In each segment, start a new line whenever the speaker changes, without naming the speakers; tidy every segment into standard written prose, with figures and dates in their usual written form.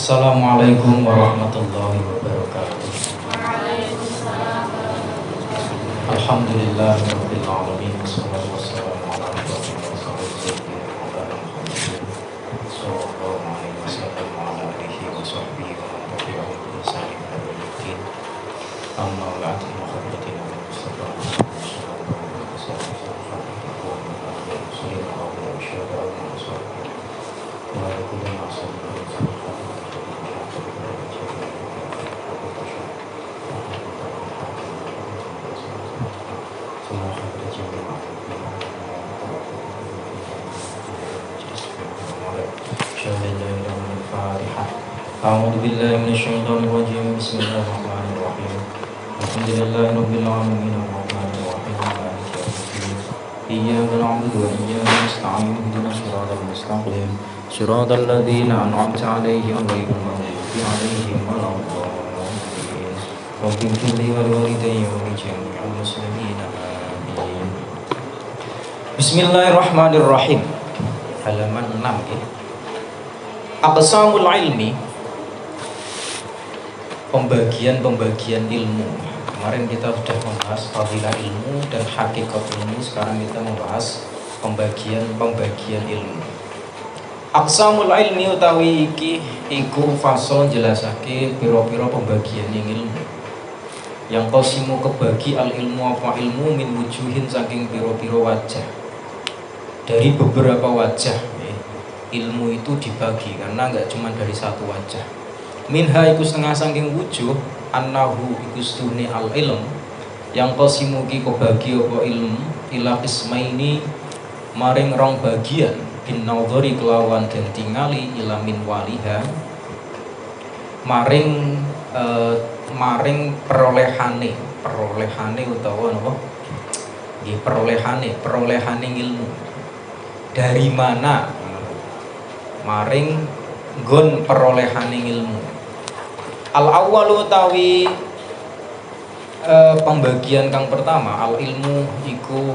Assalamualaikum warahmatullahi wabarakatuh. Alhamdulillahirabbil alamin wassalatu wassalamu ala asyrofil sayyidina Muhammadin sallallahu alaihi wasallam wa ala alihi wa sahbihi wa man tabi'ahum bi ihsan ila yaumil amma ba'd muhammadin mustafa A'udzu billahi minasyaitonir rajim. Bismillahirrahmanirrahim. Alhamdulillahi rabbil alamin arrahmanir rahim maliki yaumiddin. Iyyaka na'budu wa iyyaka nasta'in ihdinas siratal mustaqim siratal ladzina an'amta 'alaihim ghairil maghdubi 'alaihim waladdallin. Rabbil ighfirli wa liwalidayya wa li jami'il muslimin. Amin. Bismillahirrahmanirrahim. Halaman 6 ya. Aqsamul ilmi, pembagian ilmu. Kemarin kita sudah membahas fadilah ilmu dan hakikat ilmu. Sekarang kita membahas pembagian ilmu. Aqsamul ilmi utawi iki iku fasal jelasake pira-pira pembagian ilmu. Yang qasimu kebagi al ilmu apa ilmu min wujuhin saking pira-pira wajah. Dari beberapa wajah ilmu itu dibagi karena enggak cuma dari satu wajah. Minha iku setengah saking wujuh annahu iku stune al ilm yang qasimu ki kebagi apa ilmu ila qismaini maring rong bagian bin nadhari kelawan den tingali ila min waliha maring perolehane utawa napa nggih perolehane ilmu dari mana maring nggon perolehane ilmu. Al awwalu utawi pembagian kang pertama al ilmu iku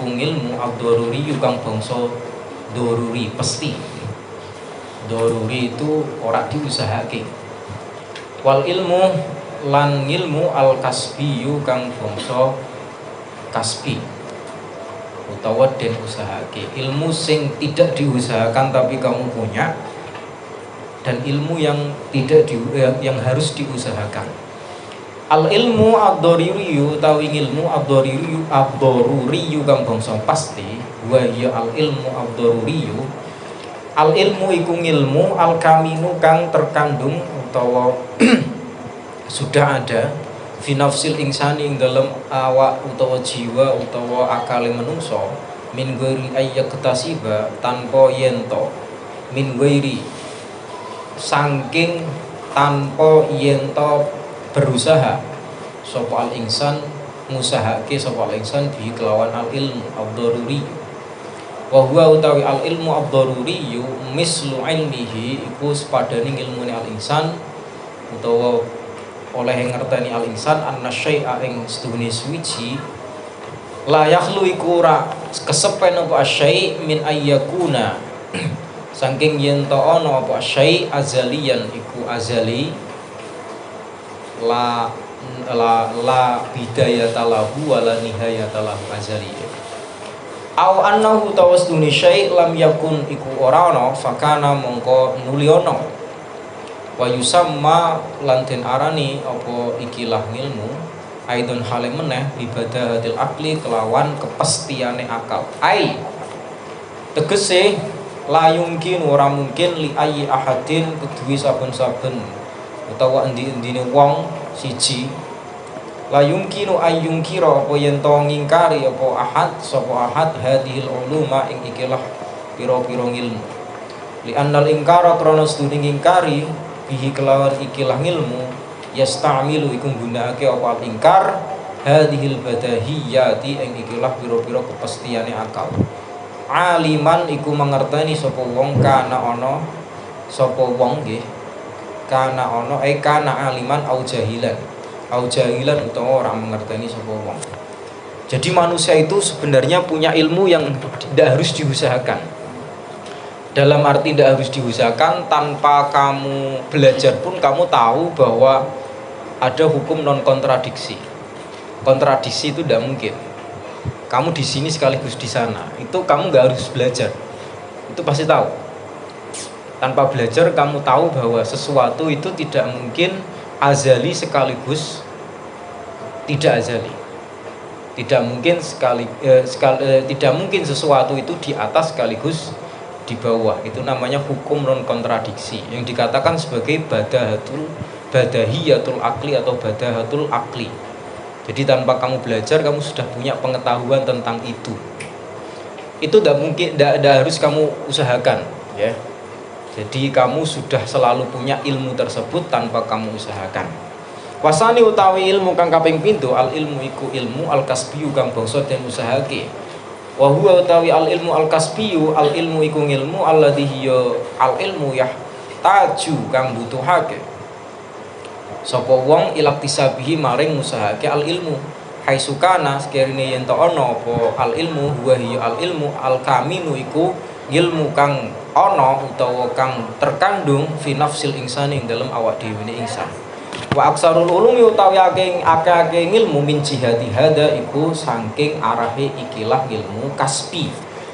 ngilmu ad-daruri kang bangsa daruri pasti. Daruri itu ora diusahake. Wal ilmu lan ngilmu al kasbiyu kang bangsa kasbi utawa den usahake. Ilmu sing tidak diusahakan tapi kamu punya, dan ilmu yang yang harus diusahakan. Al ilmu ad-daruriyu utawi ilmu ad-daruriyu kang bangsa pasti wa ya al ilmu ad-daruriyu. Al ilmu iku ilmu al kaminu kang terkandung utawa sudah ada fi nafsil insani ing dalam awak utawa jiwa utawa akale menungso min ghairi ayyakhtasiba tanpa yento min ghairi saking tanpa yento berusaha sapa al insan ngusahake sapa al insan bi kelawan al ilmu ad-daruri wa huwa utawi al ilmu ad-daruri mislu ilmihi iku sepadane ilmune al insan utawa oleh yang ngerteni al insan anna syai'a ing sedune suci la yakhlu iku ora kesepen apa syai' min ayyakuna saking yen to ana apa syai' azaliyan iku azali la bidayata lahu wala nihayata lahu azali au annahu tawasduni syai' lam yakun iku ora ana fakana mongko nuli ana wa yusamma lan den arani apa ikilah ngilmu aidon hale meneh ibadahatil akli kelawan kepastiane akal ai tegese la yumkin ora mungkin li ayyi ahadin kedue saben-saben utawa endi-endine wong siji la yumkinu ayyunkira apa yen to ngingkari apa ahad sapa ahad hadhil uluma ing ikilah pira-pira ilmu li annal ingkara krana sedune ngingkari bihi kelawan ikilah ilmu yasta'milu iku nggunakake apa ingkar hadhil badahiyati ing ikilah pira-pira kepastiane akal. Aliman iku mangerteni sapa wong kana ana sapa wong nggih kana ana kana aliman au jahilan utawa orang mengerteni sapa wong. Jadi manusia itu sebenarnya punya ilmu yang tidak harus diusahakan. Dalam arti tidak harus diusahakan, tanpa kamu belajar pun kamu tahu bahwa ada hukum non kontradiksi. Kontradiksi itu tidak mungkin. Kamu di sini sekaligus di sana, itu kamu nggak harus belajar, itu pasti tahu. Tanpa belajar kamu tahu bahwa sesuatu itu tidak mungkin azali sekaligus tidak azali. Tidak mungkin tidak mungkin sesuatu itu di atas sekaligus di bawah. Itu namanya hukum non kontradiksi yang dikatakan sebagai badahiyatul akli atau badahatul akli. Jadi tanpa kamu belajar kamu sudah punya pengetahuan tentang itu. Itu tidak mungkin, tidak harus kamu usahakan, ya. Jadi kamu sudah selalu punya ilmu tersebut tanpa kamu usahakan. Wasani utawi ilmu kang kaping pintu, al ilmu iku ilmu al kasbiyu kang bangsa den usahake. Wa huwa utawi al ilmu al kasbiyu, al ilmu iku ilmu alladhi hiya al ilmu taju kang butuhake sapa wong ilaktisabihi maring usahake al ilmu. Haisukana sekirine yen to ana apa al ilmu huwa hiya al ilmu al kaminu iku ilmu kang ana utawa kang terkandung fi nafsil insani ing dalem awak dhewe ne insan. Wa aksarul ulumi utawi akeh ilmu min jihati hada iku saking arahe ikilah ilmu kasbi.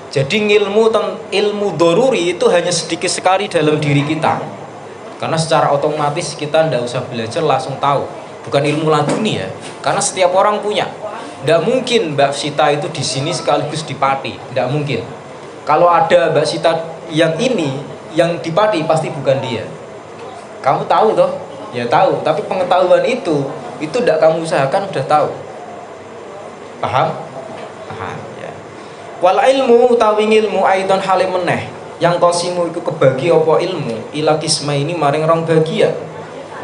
Jadi ilmu doruri itu hanya sedikit sekali dalam diri kita. Karena secara otomatis kita tidak usah belajar langsung tahu. Bukan ilmu laduni ya. Karena setiap orang punya. Tidak mungkin Mbak Sita itu di sini sekaligus di Pati. Tidak mungkin. Kalau ada Mbak Sita yang ini, yang di Pati pasti bukan dia. Kamu tahu toh? Ya tahu, tapi pengetahuan itu tidak kamu usahakan udah tahu. Paham? Paham ya. Wal ilmu utawi ilmu aidon halim meneh yang qasimu iku kebagi apa ilmu ila kisma ini maring rong bagian.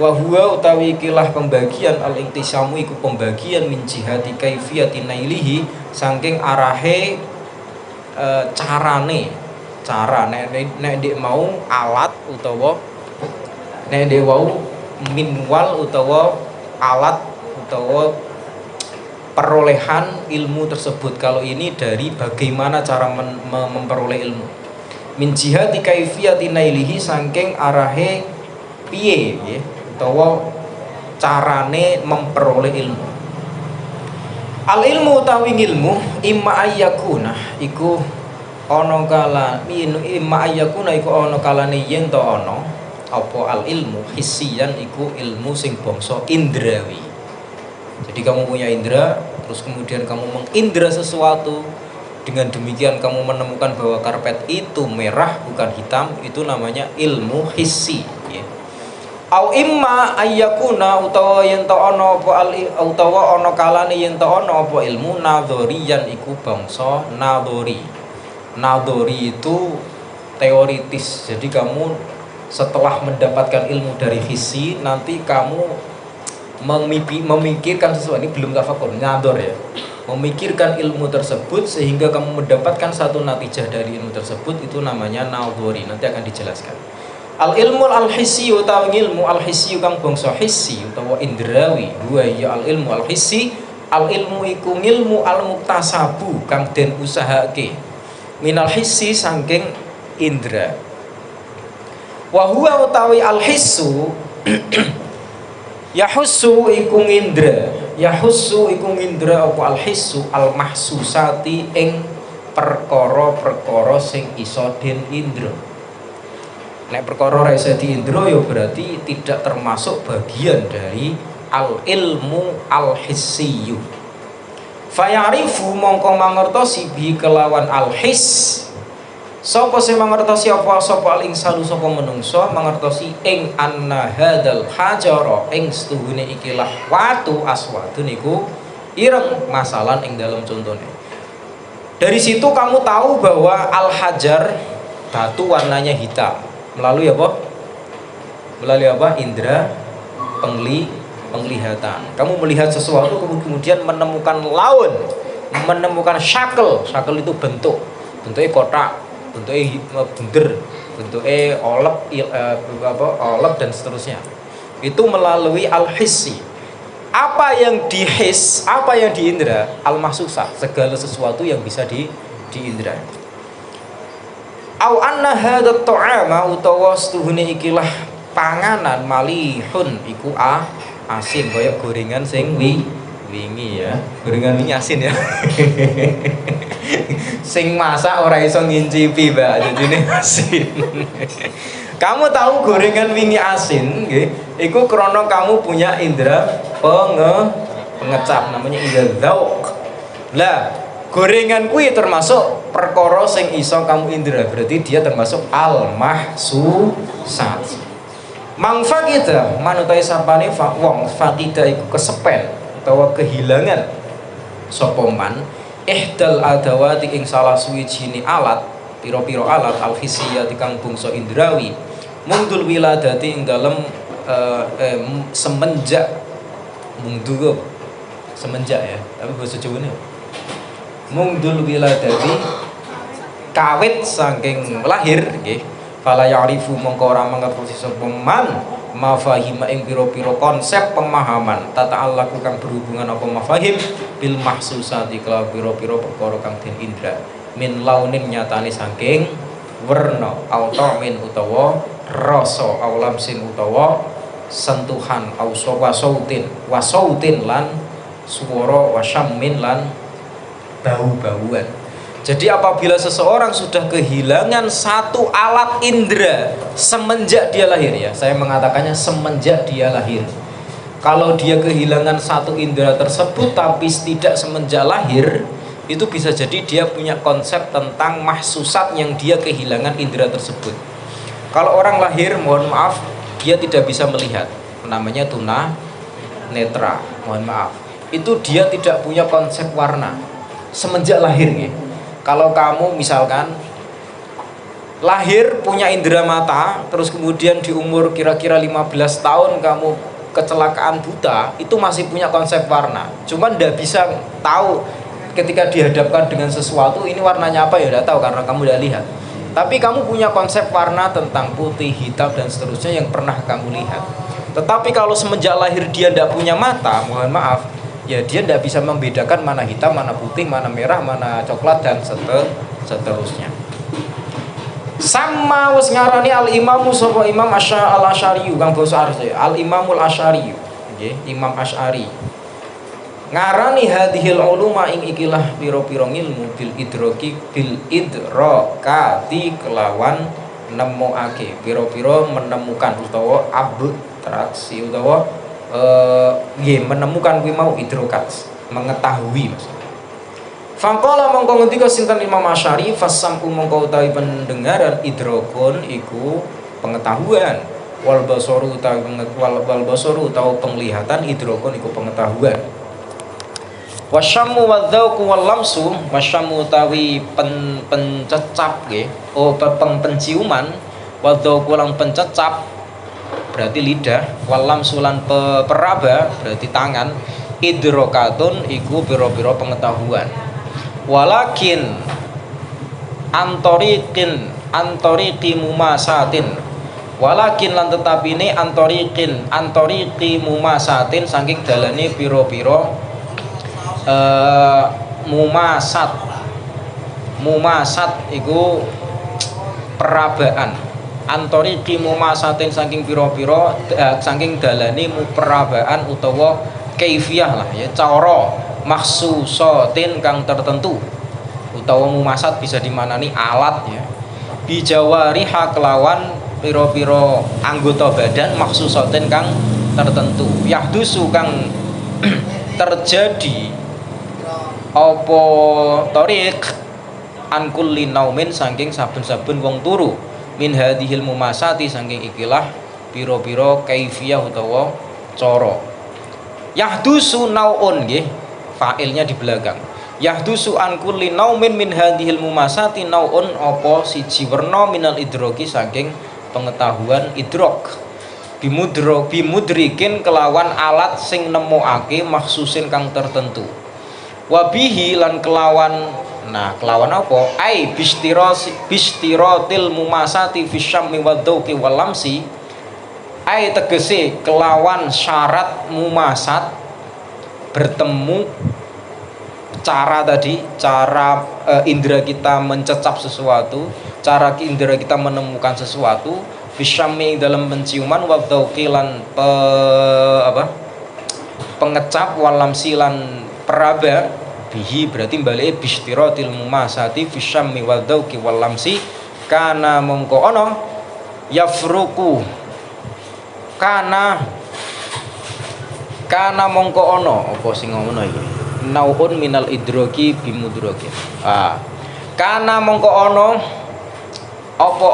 Wa huwa utawi ikilah pembagian al iktisamu iku pembagian min jihati kaifiyati nailihi saking arahe carane nek ndek mau alat utawa nek ndek wau minwal utawa alat utawa perolehan ilmu tersebut. Kalau ini dari bagaimana cara memperoleh ilmu. Min jihati kaifiyati nailihi saking arahe piye ya utawa carane memperoleh ilmu. Al ilmu utawi ilmu imma ayyakuna iku ana kala imma ayyakuna iku ana kalane yen to ana apa al ilmu hissiyan iku ilmu sing bangsa indrawi. Jadi kamu punya indra, terus kemudian kamu mengindra sesuatu, dengan demikian kamu menemukan bahwa karpet itu merah bukan hitam, itu namanya ilmu hissi ya. Au imma ayyakuna utawa yen ta ana apa utawa ana kalane yen ta ana apa ilmu nadhariyan iku bangsa nadhari. Nadhari itu teoritis. Jadi kamu setelah mendapatkan ilmu dari hissi, nanti kamu memikirkan sesuatu. Ini belum tafakur, ngador ya. Memikirkan ilmu tersebut sehingga kamu mendapatkan satu natijah dari ilmu tersebut, itu namanya nadhari. Nanti akan dijelaskan. Al ilmu al hissi utawa ilmu al hissi kang bangsa hissi utawa indrawi, huwa ya al ilmu al hissi, al ilmu iku ilmu al muktasabu kang den usahake. Minal hissi saking indra. Wa huwa utawi al hissu yahussu iku indra. Yahussu iku indra apa al hissu al mahsusati ing perkara-perkara sing iso den indra. Nek perkara ora iso diindra ya berarti tidak termasuk bagian dari al ilmu al hissiyyu. Fayarifu mongko mangertosi bi kelawan al hiss. Sapa sing mangertosi apa sapa al insanu sapa menungso mangertosi ing anna hadzal hajara ing setuhune ikilah watu aswadun niku ireng masalan ing dalam contone. Dari situ kamu tahu bahwa al hajar batu warnanya hitam melalui apa? Melalui apa? Indra penglihatan. Kamu melihat sesuatu kemudian menemukan laun, menemukan syakel. Syakel itu bentuknya kotak, bentuknya bunder, bentuknya olep dan seterusnya. Itu melalui al-hissi. Apa yang dihis, apa yang diindra, al-mahsusah, segala sesuatu yang bisa diindra. au anna hadat ta'ama utawa setuhune ikilah panganan malihun iku asin kaya gorengan sing wingi ya. Gorengan wingi asin ya. Sing masak ora iso ngincipi, Mbak. Jadine asin. Kamu tahu gorengan wingi asin nggih? Iku krana kamu punya indera pengecap namanya indra dzauq. Lah, gorengan kuwi termasuk perkara sing iso kamu indra. Berarti dia termasuk al-mahsusat. Mangfaqida manutai sapane wong faqida iku kesepen utawa kehilangan sapa man ihdal adawati ing salah suwijine alat pira-pira alat al-hissiyah kang bangsa indrawi mungdul wiladati ing dalem semenjak mungdu semenjak ya tapi bahasa Jawane mungdul wiladati kawit saking lahir nggih fala ya'rifu mongko ora mangertosi sapa man mafahim ing pira-pira konsep pemahaman tata'allaqu kang berhubungan apa mafahim bil mahsusati kala pira-pira perkara kang den indra min launin nyatane saking werna min utawa rasa aulamsin utawa sentuhan wasautin lan swara wasyammin lan bau-bauan. Jadi apabila seseorang sudah kehilangan satu alat indera semenjak dia lahir ya, saya mengatakannya semenjak dia lahir. Kalau dia kehilangan satu indera tersebut tapi tidak semenjak lahir, itu bisa jadi dia punya konsep tentang mahsusat yang dia kehilangan indera tersebut. Kalau orang lahir, mohon maaf, dia tidak bisa melihat, namanya tuna netra, mohon maaf. Itu dia tidak punya konsep warna semenjak lahir gitu. Kalau kamu misalkan lahir punya indera mata, terus kemudian di umur kira-kira 15 tahun kamu kecelakaan buta, itu masih punya konsep warna. Cuman tidak bisa tahu ketika dihadapkan dengan sesuatu ini warnanya apa ya tidak tahu karena kamu tidak lihat. Tapi kamu punya konsep warna tentang putih, hitam dan seterusnya yang pernah kamu lihat. Tetapi kalau semenjak lahir dia tidak punya mata, mohon maaf, ya dia tidak bisa membedakan mana hitam, mana putih, mana merah, mana coklat dan seterusnya. Sama wis ngarani al-imamu sapa Imam al-Asy'ari kang basa Arab al-Imamul Asy'ari nggih Imam Asy'ari ngarani hadhil uluma ing ikilah pira-pira ilmu bil idrakati kelawan nemokake pira-pira menemukan utawa abstraksi utawa menemukan kuwi mau idrokat mengetahui maksudnya. Faqala mongko ngendika sinten Imam Asy'ari fasam'u mongko utawi pendengaran idrokun iku pengetahuan wal basaru utawi penglihatan idrokun iku pengetahuan. Wasyammu wadzauqu wal lamsu wasyammu utawi pencecap nggih penciuman wadzauqu lan pencecap berarti lidah walam sulan peraba berarti tangan idrokatun iku biro-biro pengetahuan walakin antoriqi mumasatin walakin lan tetapi ini antoriqi mumasatin saking dalane biro-biro mumasat iku perabaan antoriqi mumasatin saking pira-pira saking dalane perabaan utawa kaifiyah lah ya cara mahsusatin kang tertentu utawa mumasat bisa dimanani alat ya bijawariha kelawan pira-pira anggota badan mahsusatin kang tertentu yahdusu kang terjadi apa tariq an kulli naumin saking saben-saben wong turu min hadhil mumasati saking ikilah pira-pira kaifiyah utawa cara yahdusu naun nggih fa'ilnya di belakang yahdusu an kulli naumin min hadhil mumasati naun apa siji werna minal idroki saking pengetahuan idrok bimudrikin kelawan alat sing nemokake maksusin kang tertentu wabihi lan kelawan apa ai bistiratil mumasati fisyammi wadauqi walamsi ai tegese kelawan syarat mumasat bertemu cara tadi, cara indera kita mencecap sesuatu, cara indera kita menemukan sesuatu, bisyami dalam penciuman, wa dzauqi lan pengecap, walam silan peraba, bihi berarti balik bistiratil mumasati bisyami wa dzauqi walamsi, kana mongko ono yafruku, kana mongko ono apa sing ngono iki, naun minal idroki bimudroki. Kana mongko ono apa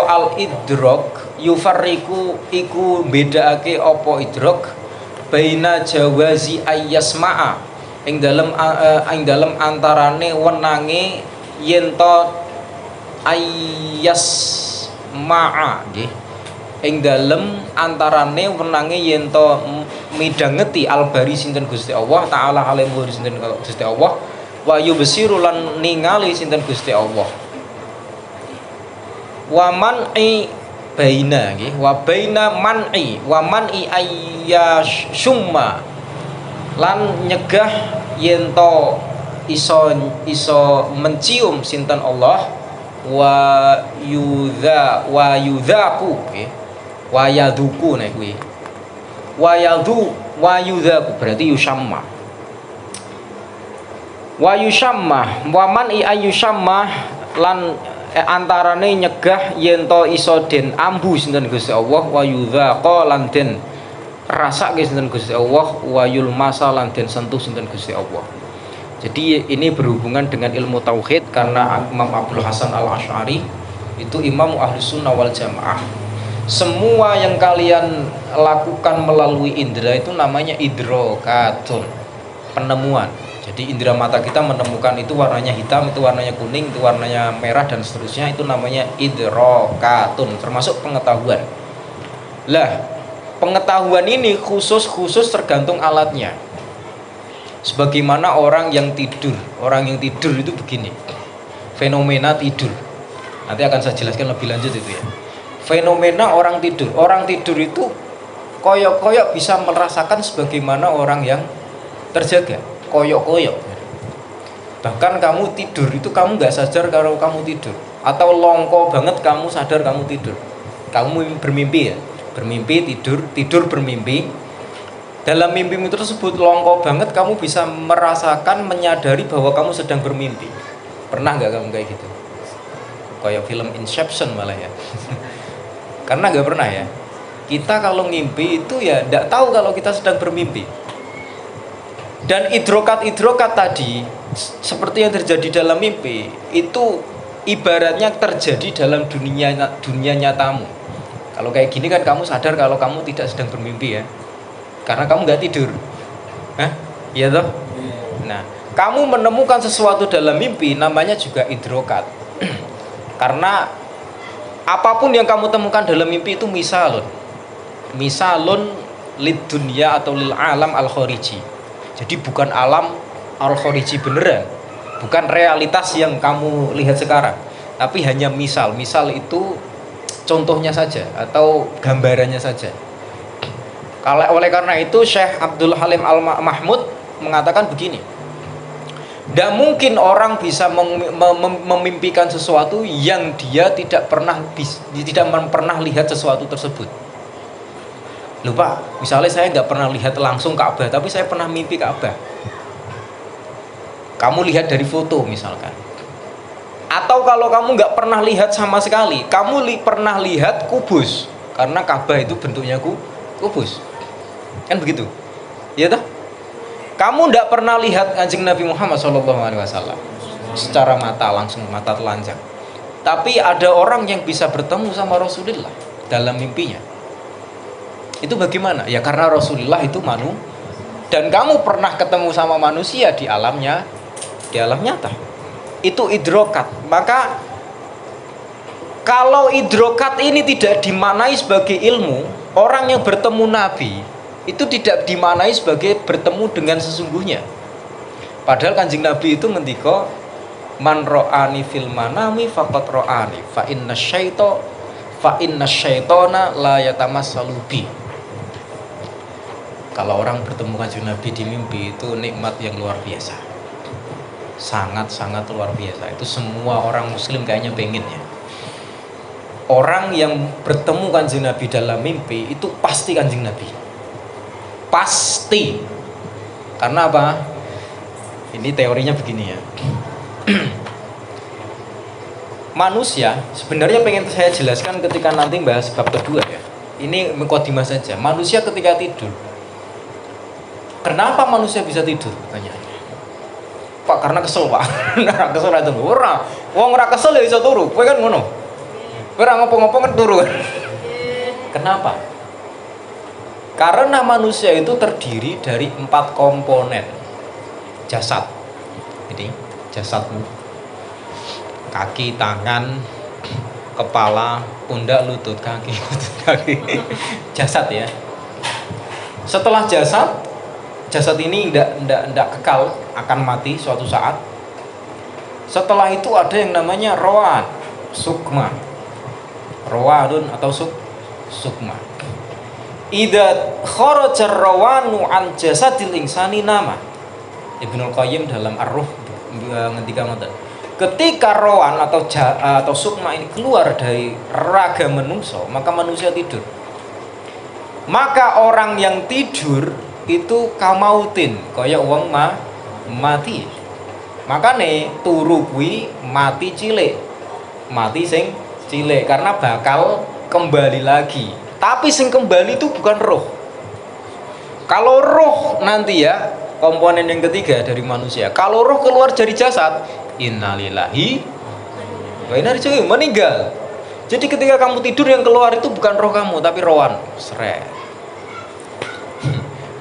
al idrok, yufarriku iku bedakake apa idrok baina jawazi ayyasma'a ing dalem antarane wenange yen to ayyasma'a nggih, ing dalem antarane wenange yen to midhangeti albari sinten Gusti Allah taala alim sinten Gusti Allah, wa yubsiru lan ningali sinten Gusti Allah, wa man'i baina nggih, wa baina man'i wa man'i ayyashumma lan nyegah yen to iso mencium sinten Allah, wa yudzaku nggih, wa yaduku nek kuwi wa yudzaku berarti yusamma, wa yusamma wa man'i ayyusamma lan antarane nyegah yen to iso den ambu sinten Gusti Allah, wa yudzaqa lan den rasake sinten Gusti Allah, wa yulmasa lan den sentuh sinten Gusti Allah. Jadi ini berhubungan dengan ilmu tauhid karena Imam Abdul Hasan Al-Asy'ari itu imam Ahlus Sunnah wal Jamaah. Semua yang kalian lakukan melalui indera itu namanya idrokatun, penemuan. Jadi indera mata kita menemukan itu warnanya hitam, itu warnanya kuning, itu warnanya merah dan seterusnya, itu namanya idrokatun, termasuk pengetahuan. Lah, pengetahuan ini khusus tergantung alatnya. Sebagaimana orang yang tidur itu begini. Fenomena tidur. Nanti akan saya jelaskan lebih lanjut itu ya. Fenomena orang tidur itu koyok-koyok bisa merasakan sebagaimana orang yang terjaga. Koyok-koyok. Bahkan kamu tidur itu kamu nggak sadar kalau kamu tidur, atau longko banget kamu sadar kamu tidur. Kamu bermimpi ya, bermimpi tidur bermimpi. Dalam mimpimu tersebut longko banget kamu bisa merasakan, menyadari bahwa kamu sedang bermimpi. Pernah nggak kamu kayak gitu? Kayak film Inception malah ya. Karena nggak pernah ya. Kita kalau ngimpi itu ya nggak tahu kalau kita sedang bermimpi. Dan idrokat tadi seperti yang terjadi dalam mimpi itu ibaratnya terjadi dalam dunia nyatamu. Kalau kayak gini kan kamu sadar kalau kamu tidak sedang bermimpi ya, karena kamu nggak tidur. Iya toh? Nah, kamu menemukan sesuatu dalam mimpi namanya juga idrokat. Karena apapun yang kamu temukan dalam mimpi itu misalun lid dunya atau lil alam al khariji. Jadi bukan alam al-khariji beneran, bukan realitas yang kamu lihat sekarang, tapi hanya misal itu contohnya saja atau gambarannya saja. Oleh karena itu Syekh Abdul Halim Al-Mahmud mengatakan begini, tidak mungkin orang bisa memimpikan sesuatu yang dia tidak pernah lihat sesuatu tersebut. Lupa, misalnya saya nggak pernah lihat langsung Ka'bah, tapi saya pernah mimpi Ka'bah. Kamu lihat dari foto misalkan. Atau kalau kamu nggak pernah lihat sama sekali, kamu pernah lihat kubus, karena Ka'bah itu bentuknya kubus. Kan begitu? Iya toh? Kamu nggak pernah lihat Kanjeng Nabi Muhammad SAW secara mata langsung, mata telanjang. Tapi ada orang yang bisa bertemu sama Rasulullah dalam mimpinya. Itu bagaimana? Ya karena Rasulullah itu dan kamu pernah ketemu sama manusia di alam nyata. Itu idrokat. Maka kalau idrokat ini tidak dimaknai sebagai ilmu, orang yang bertemu Nabi itu tidak dimaknai sebagai bertemu dengan sesungguhnya. Padahal Kanjeng Nabi itu ngendika, man ro'ani fil manami faqad ro'ani fa inna syaitona la yatamassalu bi. Kalau orang bertemu Kanjeng Nabi di mimpi itu nikmat yang luar biasa. sangat-sangat luar biasa. Itu semua orang muslim kayaknya pengen ya. Orang yang bertemu Kanjeng Nabi dalam mimpi itu pasti Kanjeng Nabi. Pasti. Karena apa? Ini teorinya begini ya. Manusia sebenarnya pengen saya jelaskan ketika nanti bahas bab kedua ya. Ini mukadimah saja. Manusia ketika tidur. Kenapa manusia bisa tidur? Pertanyaannya. Pak, karena kesel, Pak. Ora kesel itu. Ora. Wong ora kesel ya iso turu. Kowe kan ngono. Ora ngopo-ngopo kan turu. Kenapa? Karena manusia itu terdiri dari 4 komponen jasad. Jadi jasadmu, kaki, tangan, kepala, pundak, lutut, kaki, jasad ya. Setelah jasad ini tidak kekal, akan mati suatu saat. Setelah itu ada yang namanya roan, sukma, roadun atau sukma. Idza kharaja rawanu an jasadil insani nama. Ibnul Qayyim dalam Ar-Ruh ngendika ngoten. Ketika roan atau sukma ini keluar dari raga manusia, maka manusia tidur. Maka orang yang tidur itu kamautin, kaya wong mati. Makane turu kuwi mati cilik. Mati sing cilik karena bakal kembali lagi. Tapi sing kembali itu bukan roh. Kalau roh nanti ya, komponen yang ketiga dari manusia. Kalau roh keluar dari jasad, innalillahi wa inna ilaihi raji'un, meninggal. Jadi ketika kamu tidur yang keluar itu bukan roh kamu tapi rohan. Seret.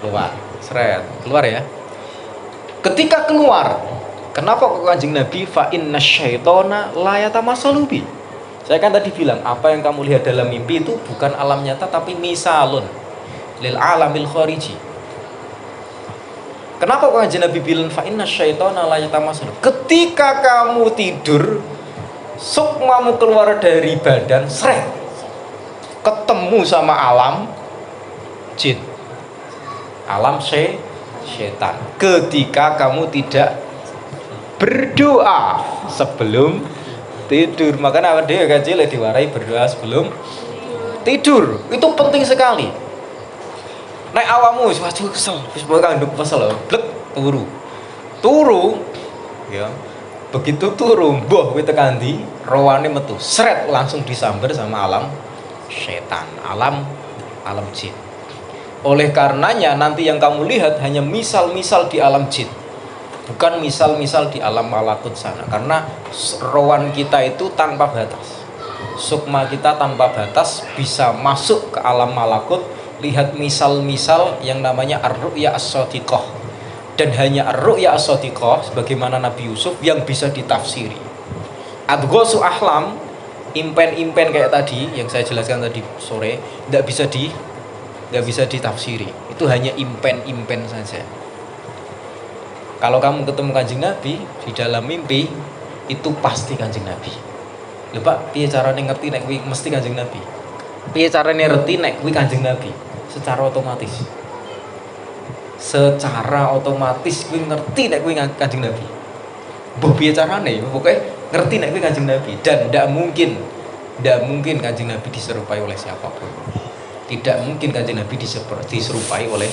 Keluar ya. Ketika keluar, kenapa kok Kanjeng Nabi fa inna syaitona la yatamassalu bi? Saya kan tadi bilang apa yang kamu lihat dalam mimpi itu bukan alam nyata tapi misalun lil alamil khariji. Kenapa kok Kanjeng Nabi bilang fa inna syaitona la yatamassalu? Ketika kamu tidur, sukmamu keluar dari badan, seret. Ketemu sama alam jin. Alam setan. Ketika kamu tidak berdoa sebelum tidur, makanya awak dhewe kecil diwarai berdoa sebelum tidur. Itu penting sekali. Nek awakmu wis kesel, wis kandung kesel, blek turu ya. Begitu turu, mbah kowe tekan ndi, rowane metu, sret langsung disamber sama alam setan, alam jin. Oleh karenanya nanti yang kamu lihat hanya misal-misal di alam jin, bukan misal-misal di alam malakut sana. Karena rowan kita itu tanpa batas, sukma kita tanpa batas bisa masuk ke alam malakut. Lihat misal-misal yang namanya ar-ru'ya as-shadiqah, dan hanya ar-ru'ya as-shadiqah sebagaimana Nabi Yusuf yang bisa ditafsiri. Adghasu ahlam, impen-impen kayak tadi yang saya jelaskan tadi sore, tidak bisa ditafsiri. Itu hanya impen-impen saja. Kalau kamu ketemu Kanjeng Nabi di dalam mimpi, itu pasti Kanjeng Nabi. Lho Pak, piye carane ngerti nek kuwi mesti Kanjeng Nabi? Piye carane ngerti nek kuwi Kanjeng Nabi? Secara otomatis kuwi ngerti nek kuwi Kanjeng Nabi. Mbah piye carane? Pokoke ngerti nek kuwi Kanjeng Nabi, dan ndak mungkin Kanjeng Nabi diserupai oleh siapapun. Tidak mungkin Kanjeng Nabi diserupai oleh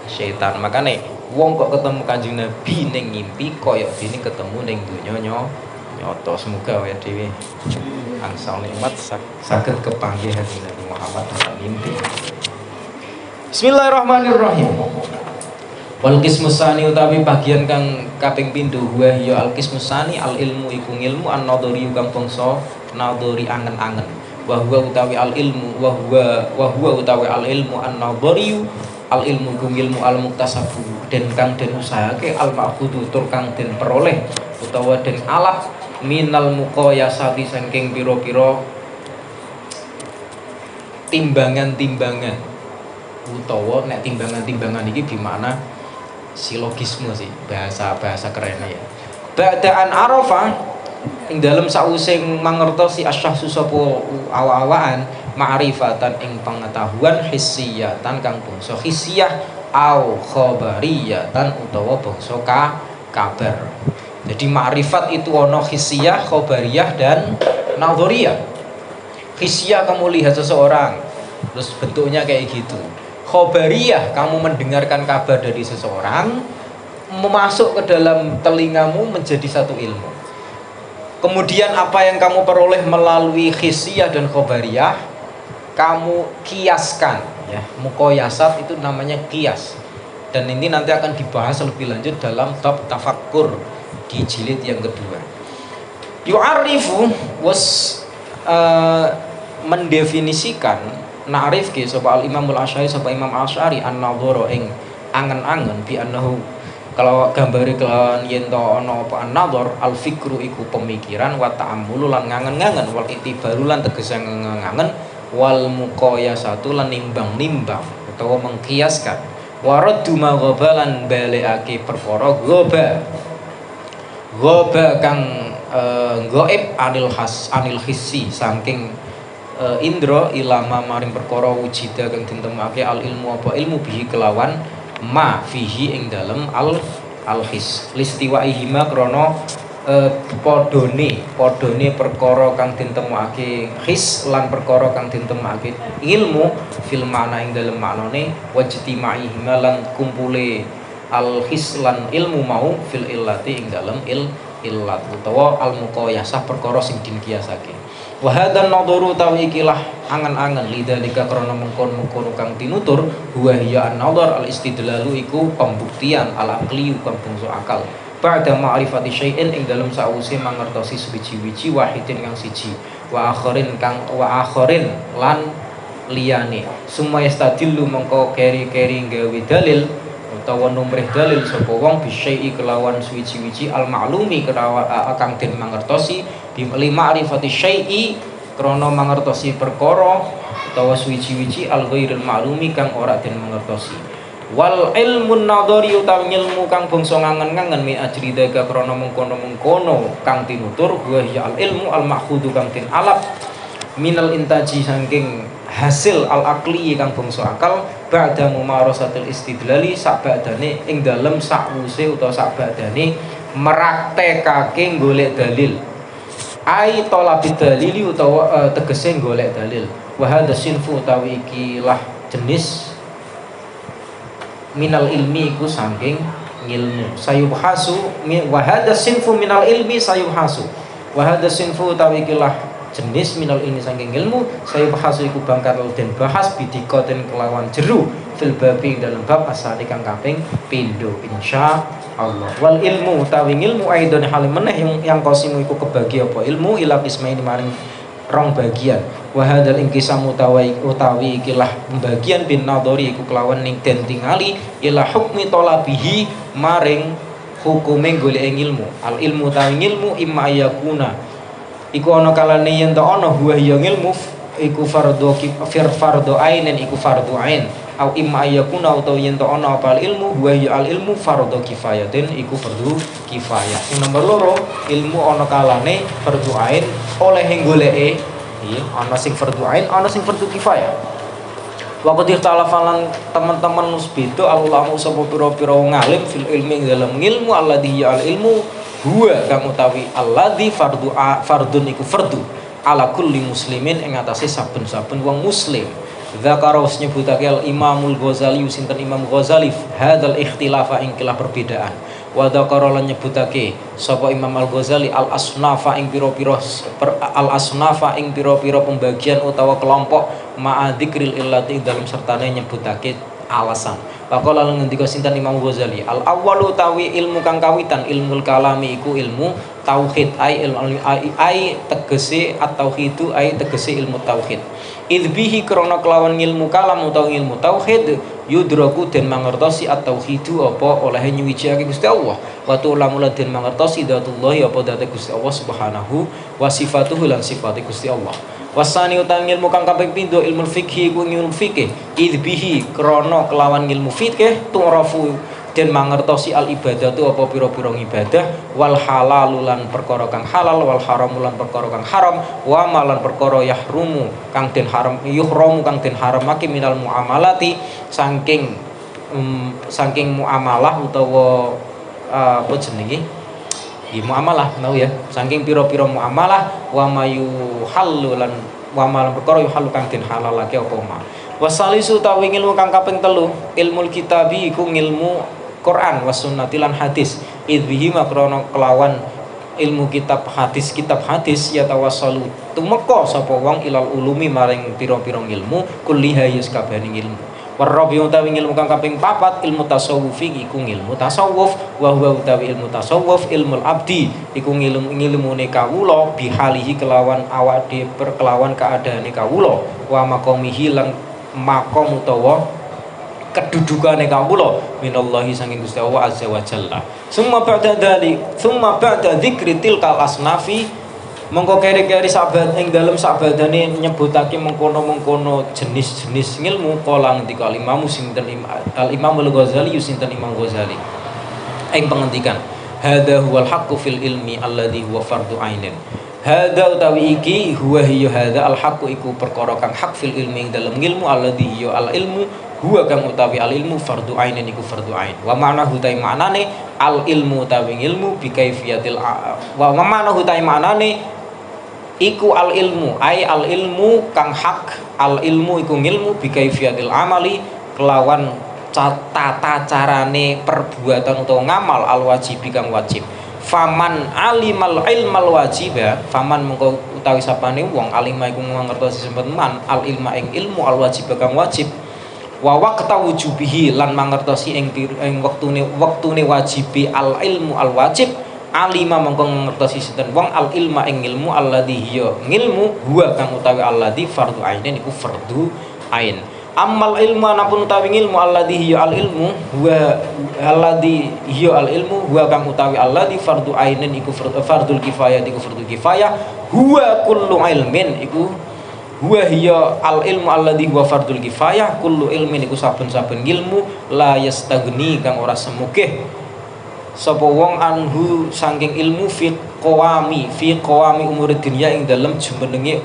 setan. Makanya wong kok ketemu Kanjeng Nabi ning ngimpi koyo dene ketemu ning donya nyoto. Semoga ya dhewe angsal nikmat saged kepanggih Kanjeng Nabi Muhammad dalam mimpi. Bismillahirrahmanirrahim. Wal qismus tsani utawi bagian kang kaping pindho wa ya al qismus tsani al ilmu iku ilmu an-nadhari kang bangsa nadhari angen-angen. Wa huwa utawi al ilmu utawi al ilmu an-nadhari al ilmu ku ilmu al muktasabu den kang den usahake al ma'budu tur kang den peroleh utawa den alat minal muqayasati saking pira-pira timbangan-timbangan, utawa nek timbangan-timbangan iki bimana silogisme sih, bahasa kerennya ya. Ba'daan arafah ing dalem sause mangertosi asyahsu sapa awa-awaan ma'rifatan ing pengetahuan hissiyatan kang bangsa hissiyah au khabariyatan utawa bangsa kabar. Jadi ma'rifat itu ono hissiyah, khobariyah dan nadhoriyah. Hissiyah kamu lihat seseorang, terus bentuknya kayak gitu. Khobariyah kamu mendengarkan kabar dari seseorang, memasuk ke dalam telingamu menjadi satu ilmu. Kemudian apa yang kamu peroleh melalui hissiyah dan khobariyah, kamu kiaskan, ya. Muqayasat itu namanya kias. Dan ini nanti akan dibahas lebih lanjut dalam bab tafakkur di jilid yang kedua. Yu'arifu mendefinisikan na'rif ke sapa al-Imam al-Asy'ari sapa Imam Asy'ari an-nadhara ing angen-angen bi annahu kalau gambare kelawan yen to ana apa an-nadhar al-fikru iku pemikiran wa ta'ammulu lan ngangen-ngangen wal itibaru lan tegese ngangen-ngangen wal muqayasatu lan nimbang-nimbang utawa mengkiaskan wa raddu ma ghabalan balekake perkara ghaba kang gaib anil hissi saking indra ilama maring perkara wujida kang ditemake al ilmu apa ilmu bihi kelawan ma fihi ing dalem al his listiwaihima krana podone perkara kang ditemokake his lan perkara kang ditemokake ilmu fil makna ing dalem maknane wajtimaihima lan kumpule al his lan ilmu mau fil illati ing dalem illat utawa al muqayasah perkara sing dikiasake. Wa hadan nadharu tawi ikilah angen-angen lidzalika krana mengkon-mengkon kang tinutur huwa hiya an-nadhar al-istidlalu iku pembuktian al-aqli kang bangsa akal. Ba'da ma'rifati syai'in ing dalem sawise mangertosi suwiji-wiji wahidin kang siji wa akharin lan liyane. Summa yastadillu mengko keri-keri gawe dalil utawa numrih dalil sapa wong bisyai kelawan suwiji-wiji al-ma'lumi kang den mangertosi bi ma'rifati syai'i krana mangertosi perkara utawa suwiji-wiji al-ghairil ma'lumi kang ora den mangertosi wal ilmun nadhari utawi ilmu kang bangsa ngangen-ngangen mi ajridaka krana mengkono-mengkono kang tinutur wa ya al ilmu al ma'khudhu kang den alap minal intaji saking hasil al-aqli kang bangsa akal ba'da mumarasatil istidlali sakbadane ing dalem sakwuse utawa sakbadane meraktekake golek dalil ai talabid dalili utawa tegese golek dalil wa hadza sinfu utawi ikilah jenis minal ilmi iku saking ilmu sayubhasu wa hadza sinfu minal ilmi sayubhasu wa hadza sinfu utawi ikilah jenis minal ini saking ilmu saya bahas iku bangkar den bahas bidikoten kelawan jeru fil babi dalam bab asali kang kaping pindho insyaallah wal ilmu utawi ilmu aidon hal meneh yang qasimu iku kebagi apa ilmu ila qismaini maring rong bagian wa hadzal inqisam utawi ikilah pembagian bin nadhari iku kelawan ning den tingali ila hukmi talabihi maring hukume golek ilmu al ilmu utawi ilmu imma yakuna iku ana kalane yen to ana huwa ya ilmu iku fardhu ainin iku fardhu ain au imma yakuna utawa yen to ana apa ilmu huwa ya al ilmu fardhu kifayatin iku fardhu kifayah. Nomor loro ilmu ana kalane fardhu ain oleh goleke iya ana sing fardhu ain ana sing fardhu kifayah. Waqti ikhtalafalan teman-teman musbitu Allah sapa pira-pira ngalim fil ilmi dalam ilmu alladhi ya al ilmu huwa kang utawi alladzi fardun iku fardu ala kulli muslimin ing atase saben-saben wong muslim. Dzakara nyebutake al Imamul Ghazali sinten Imam Ghazali hadzal ikhtilafa ing kilah perbedaan. Wa dzakara lan nyebutake sapa Imam Al Ghazali al asnafa ing pira-pira pembagian utawa kelompok ma'adzikril illati dalam sertane nyebutake alasan. Faqala lan ngendika sinten Imam Ghazali al awwalu tawi ilmu kang kawitan ilmul kalami iku ilmu tauhid ai tegese at-tauhidu ai tegese ilmu tauhid idbihi krana kelawan ilmu kalam utawa ilmu tauhid yudraku den mangertosi at-tauhidu apa oleh nyuwijake Gusti Allah wa tu'lamu den mangertosi dzatullah apa dzate Gusti Allah subhanahu wa sifatuhu lan sifate Gusti Allah. Wasani utang ilmu kang kaping pindho ilmu fikih ku ilmu fikih idbihi krana kelawan ilmu fikih tu'rafu den mangertosi al ibadatu apa pira-pira ibadah wal halal lan perkara kang halal wal haram lan perkara kang haram wa malan perkara yahrumu kang den haram yuhramu kang den haramake minal muamalati saking muamalah utawa apa jenenge muamalah tahu ya, saking pira-pira muamalah wa mayu halulan wa malam perkara yuhalu kang den halalake apa ma. Wasalisu tawi ilmu kang kaping 3 ilmu kitabi iku ilmu Quran was sunnati lan hadis idhihi makrono kelawan ilmu kitab hadis ya tawassalu tumeka sapa wong ilal ulumi maring pira-pira ilmu kulliha yus kabehane ilmu. Warabi utawi ilmu kang kaping 4 ilmu tasawufi iku ilmu tasawuf wa huwa utawi ilmu tasawuf ilmul abdi iku ilmune kawula bihalihi kelawan awake perkelawan keadaane kawula wa maqamihi lan makom utawa kedudukane kawula minallahi saking Gusti Allah azza wa jalla. Summa ba'da dzikri tilkal asnafi mongko keri-keri sahabat ing dalem sabadane nyebutake mengkono-mengkono jenis-jenis ilmu kala ngendika Imam Al-Imam Al-Ghazali yusinten Imam Ghazali ing pengendikan hadza huwal haqqu fil ilmi alladzi huwa fardhu ainin. Hadza utawi iki huwa hiya hadza al haqqu iku perkara kang hak fil ilmi ing dalem ilmu alladzi hiya al ilmu huwa kang utawi al ilmu fardhu ainin iku fardhu ain. Wa ma'nahu ta maknane al ilmu utawi ilmu bi kaifiyatil wa ma'nahu ta maknane iku al ilmu ai al ilmu kang hak al ilmu iku ilmu bi kaifiyatil amali kelawan tata carane perbuatan utawa ngamal al wajibi kang wajib. Faman alimal ilmal wajiba faman mengko utawi sapane wong alima iku mangertosi semen al ilma ing ilmu al wajib kang wajib wa waqta wujubihi lan mangertosi ing wektune wajibi al ilmu al wajib alima mengko ngertosi sinten wong al ilma ing ilmu alladzi hiya ilmu huwa kang utawi alladzi fardhu ainin iku fardhu ain. Amal ilmu anapun utawi ilmu alladzi hiya al ilmu huwa alladzi hiya al ilmu huwa kang utawi alladzi fardhu ainin iku fardhul kifayah iku fardhu kifayah huwa kullu ilmin iku huwa hiya al ilmu alladzi huwa fardhul kifayah kullu ilmin iku saben-saben ilmu la yastagni kang ora semukeh sapa wong anhu saking ilmu fi qawami umur dunya ing dalem jumenenge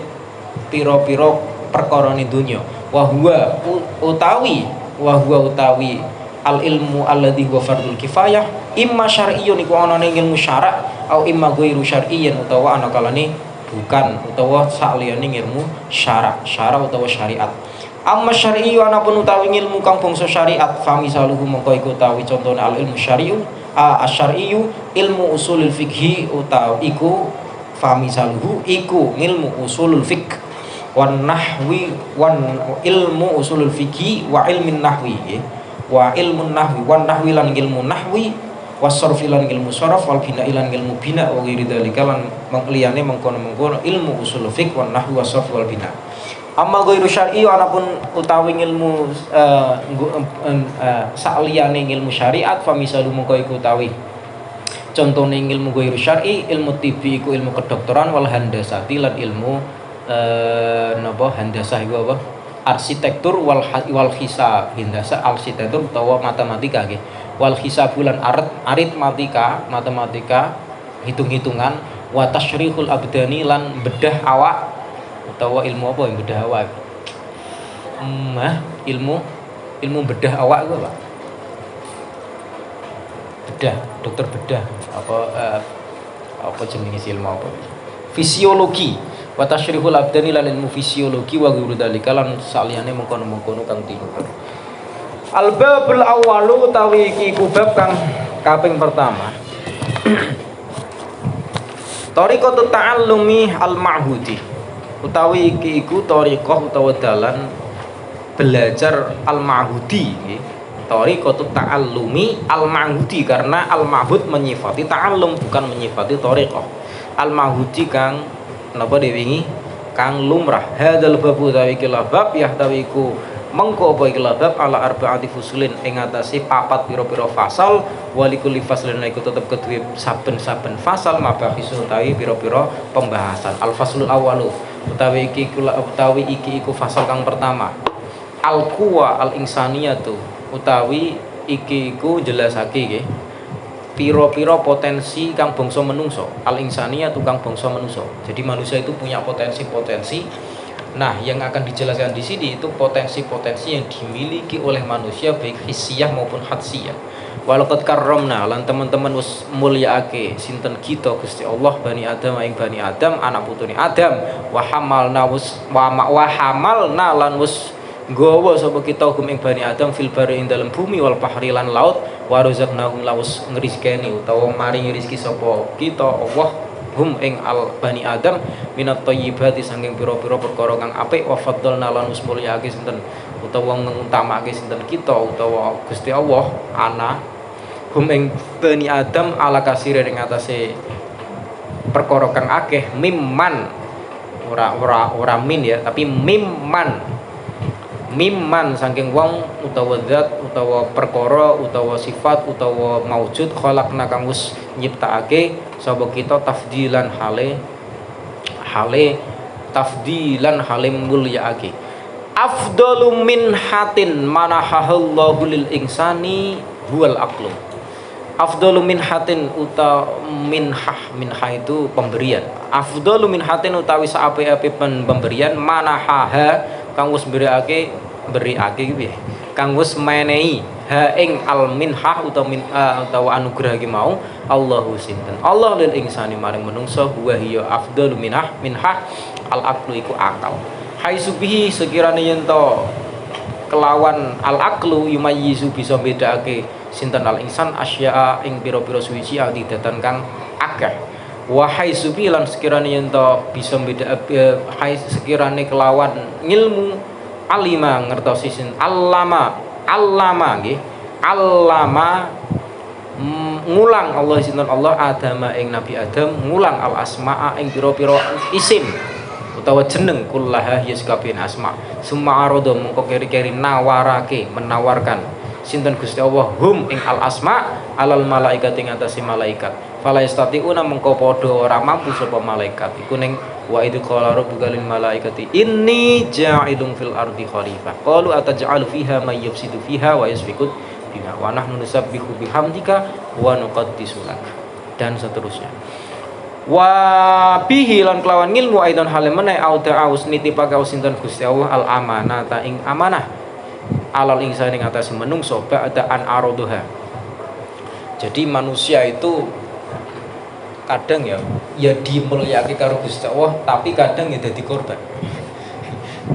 pira-pira perkarane dunya wa huwa utawi al ilmu alladzi huwa fardhul kifayah imma syar'iyyun iku ana ning ilmu syara' au imma ghairu syar'iyyin utawa ana kalane bukan utawa saliyane ilmu syara' utawa syariat. Amma syar'iyyu anapun utawi ilmu kang bangsa syariat fami saluhu mengko iku utawi contone al ilmu syar'iyyu asyariyu ilmu usulul fikhi utawi iku fami saluhu iku ilmu usulul fikh wan nahwi wan ilmu usulul fikhi wa ilmin nahwi wa ilmun nahwi wan nahwi lan ilmu nahwi wasarfi lan ilmu saraf wal bina lan ilmu bina wa ghairi dzalika lan liyane mengkono-mengkono ilmu usulul fikh wan nahwi wasarf wal bina. Amma ghairu syar'i anapun utawi ilmu saliyane ilmu syariat famisalu mengko iku utawi contone ilmu ghairu syar'i ilmu tibi iku ilmu kedokteran wal handasati lan ilmu handasah iku apa arsitektur wal hisab handasah arsitektur utawa matematika nggih wal hisab lan aritmatika matematika hitung-hitungan wa tasyrihul abdani lan bedah awak utawa ilmu apa yang bedah awak ilmu bedah awak itu apa bedah dokter bedah apa jenis ilmu apa fisiologi wa tasyrihul abdani lan ilmu fisiologi wa ghairu dzalika lan saliyane mengkono-mengkono kang tinutur. Al babul awwalu utawi iki bab kang kaping pertama Tariqatut ta'allumi al-ma'hudi utawi iki iku thariqah utawa dalan belajar al-ma'hudi nggih. Tariqatut ta'allumi al-ma'hudi karena al-ma'hud menyifati ta'allum bukan menyifati thariqah. Al-ma'hudi kang napa dewingi kang lumrah. Hadzal babu utawi iki bab yahtawi iku mengko apa iki bab ala arba'ati fusulin ing atase papat pira-pira fasal walikulli faslin iku tetep kedue saben-saben fasal mabahisu utawi pira-pira pembahasan. Al-faslul awwalu utawi iki iku fasal kang pertama al-quwa al-insaniyatu utawi iki iku jelasake nggih pira-pira potensi kang bangsa menungso al-insaniyatu kang bangsa menungso. Jadi manusia itu punya potensi Nah, yang akan dijelaskan di sini itu potensi-potensi yang dimiliki oleh manusia baik hissiyah maupun hadsiyah. Walaqad karramna lan teman-teman wis mulyaake sinten kita Gusti Allah bani Adam ing bani Adam anak putune Adam wa hamalna lan wis nggawa sapa kita hum ing bani Adam fil bari ing dalem bumi wal bahri lan laut wa razaqnahum lawas ngrizkeni utawa maringi rezeki sapa kita Allah hum ing al bani Adam minat thayyibati saking pira-pira perkara kang apik wa faddalna lan wis mulyaake sinten utawa ngutamake sinten kita utawa Gusti Allah ana hum ing bani Adam ala kasire ing atase perkara kang akeh mimman ora min ya tapi mimman saking wong utawa zat utawa perkara utawa sifat utawa maujud khalaqna kang wis nyiptakake sapa kita tafdilan hale mulyaake afdalu min hatin manahallahu lil insani huwal aqlu afdalu min hatin minhah itu pemberian afdalu min hatin utawi saape-ape pemberian manahaha kang wis beriake gitu ya kang wis menehi ha ing al minhah utawa anugerah iki mau Allahu sinten Allah lil insani maring menungso wa hiya afdalu minhah al aqlu iku akal haisubihi sekirane yen to kelawan al aqlu yumayyizu bisa bedakake sinten al insan asya'a ing pira-pira suci adidatan kang akeh wahai subi lan sekirane yen to bisa beda sekirane kelawan ilmu alima ngertosi sin allama nggih allama ngulang Allah sinten Allah Adama ing Nabi Adam ngulang al asma'a ing pira-pira isim utawa jeneng kullaha ya sakabeh asma summa arada mengko keri-keri menawarkan sinten Gusti Allah hum ing al asma alal malaikat ing atase malaikat fala yastati'una mengko padha ora mampu sapa malaikat iku ning wa idz qala rabbuka lil malaikati inni ja'ilun fil ardi khalifah qalu ataj'alu fiha may yufsidu fiha wa yasfiku biha wa nahnu nusabbihu bihamdika wa nuqaddisu lak dan seterusnya wa bihi lan kelawan ilmu aidan hale meneh aus nitipake sinten Gusti Allah al amanata ing amanah alal insani ing atase menungso ba'da an araduha. Jadi manusia itu kadang ya dimulyake karo Gusti Allah tapi kadang ya dadi korban.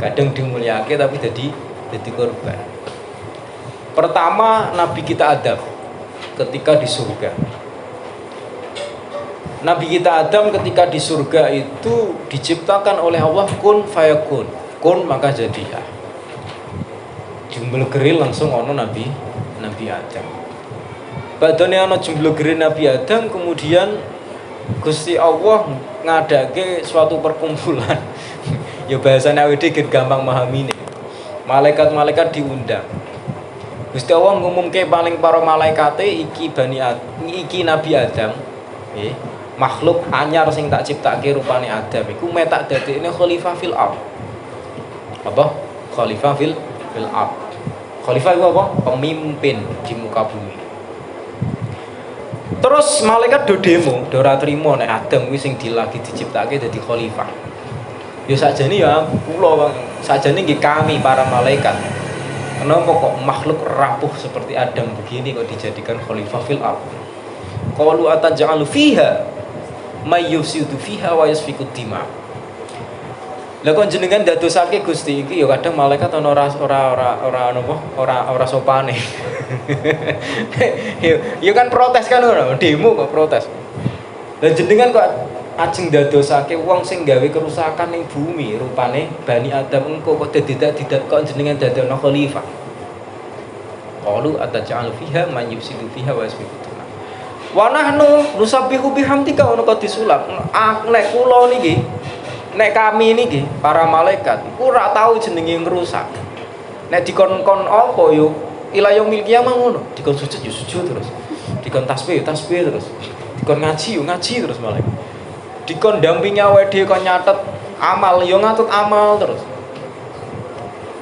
Kadang dimulyake tapi dadi korban. Pertama Nabi kita Adam ketika di surga. Nabi kita Adam ketika di surga itu diciptakan oleh Allah kun fayakun. Kun maka jadilah. Jumlah geril langsung ono Nabi Adam. Badane ono jumlah geril Nabi Adam kemudian Gusti Allah ngadake suatu perkumpulan. Ya bahasane awake dhewe gampang memahami. Malaikat-malaikat diundang. Gusti Allah ngumumke paling para malaikate iki Nabi Adam. Makhluk anyar sing tak ciptake rupane Adam iku metak dadekne khalifah fil ardh. Apa? Khalifah fil ardh. Khalifah itu apa? Pemimpin di muka bumi. Terus malaikat do demo, do ora trimo nek Adam kuwi sing dilagi diciptake dadi khalifah. Ya sakjane ya kula sakjane nggih kami para malaikat. Kenapa kok makhluk rapuh seperti Adam begini kok dijadikan khalifah fil ardh? Qalu ataj'alu fiha may yufsidu fiha wa yasfiku dima. Lah kok jenengan dadosake Gusti iki ya kadang malaikat ana ora sopane. Ya kan protes kan ora demo kok protes. Lah jenengan kok ajeng dadosake wong sing gawe kerusakan ning bumi rupane Bani Adam engko kok kok jenengan dadono khalifah. Qalu ataj'alu fiha may yufsidu fiha wa yasfiku dima. Wa nahnu nusabbihu bihamdika wa nuqaddisu lak. Nek kula niki nek kami niki para malaikat iku ora tau jenenge ngrusak. Nek dikon-kon apa yo ila yaumil qiyamah ngono, dikon sujud yo sujud terus. Dikon tasbih terus. Dikon ngaji yo ngaji terus malaikat. Dikon dampingi awake dhewe kon nyatet amal yo ngatut amal terus.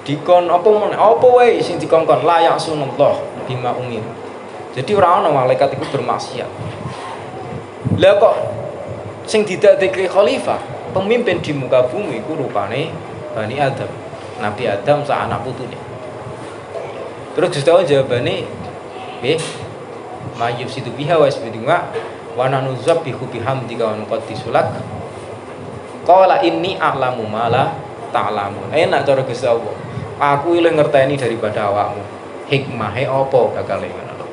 Dikon apa meneh apa wae sing dikongkon layak sunullah bima umir. Jadi ora ana malaikat iku bermaksiat. Lah kok sing didadekke khalifah, pemimpin di muka bumi iku rupane Bani Adam. Nabi Adam sak anak putune. Terus Gusti Allah jawabane nggih mayub situ biha wa isbidunga wa nanuzabbihu bihamdika wa nuqaddisulak. Qala inni a'lamu ma la ta'lamun. Enak cara Gusti Allah. Aku luwih ngerteni daripada awakmu. Hikmahe apa bakal ngono.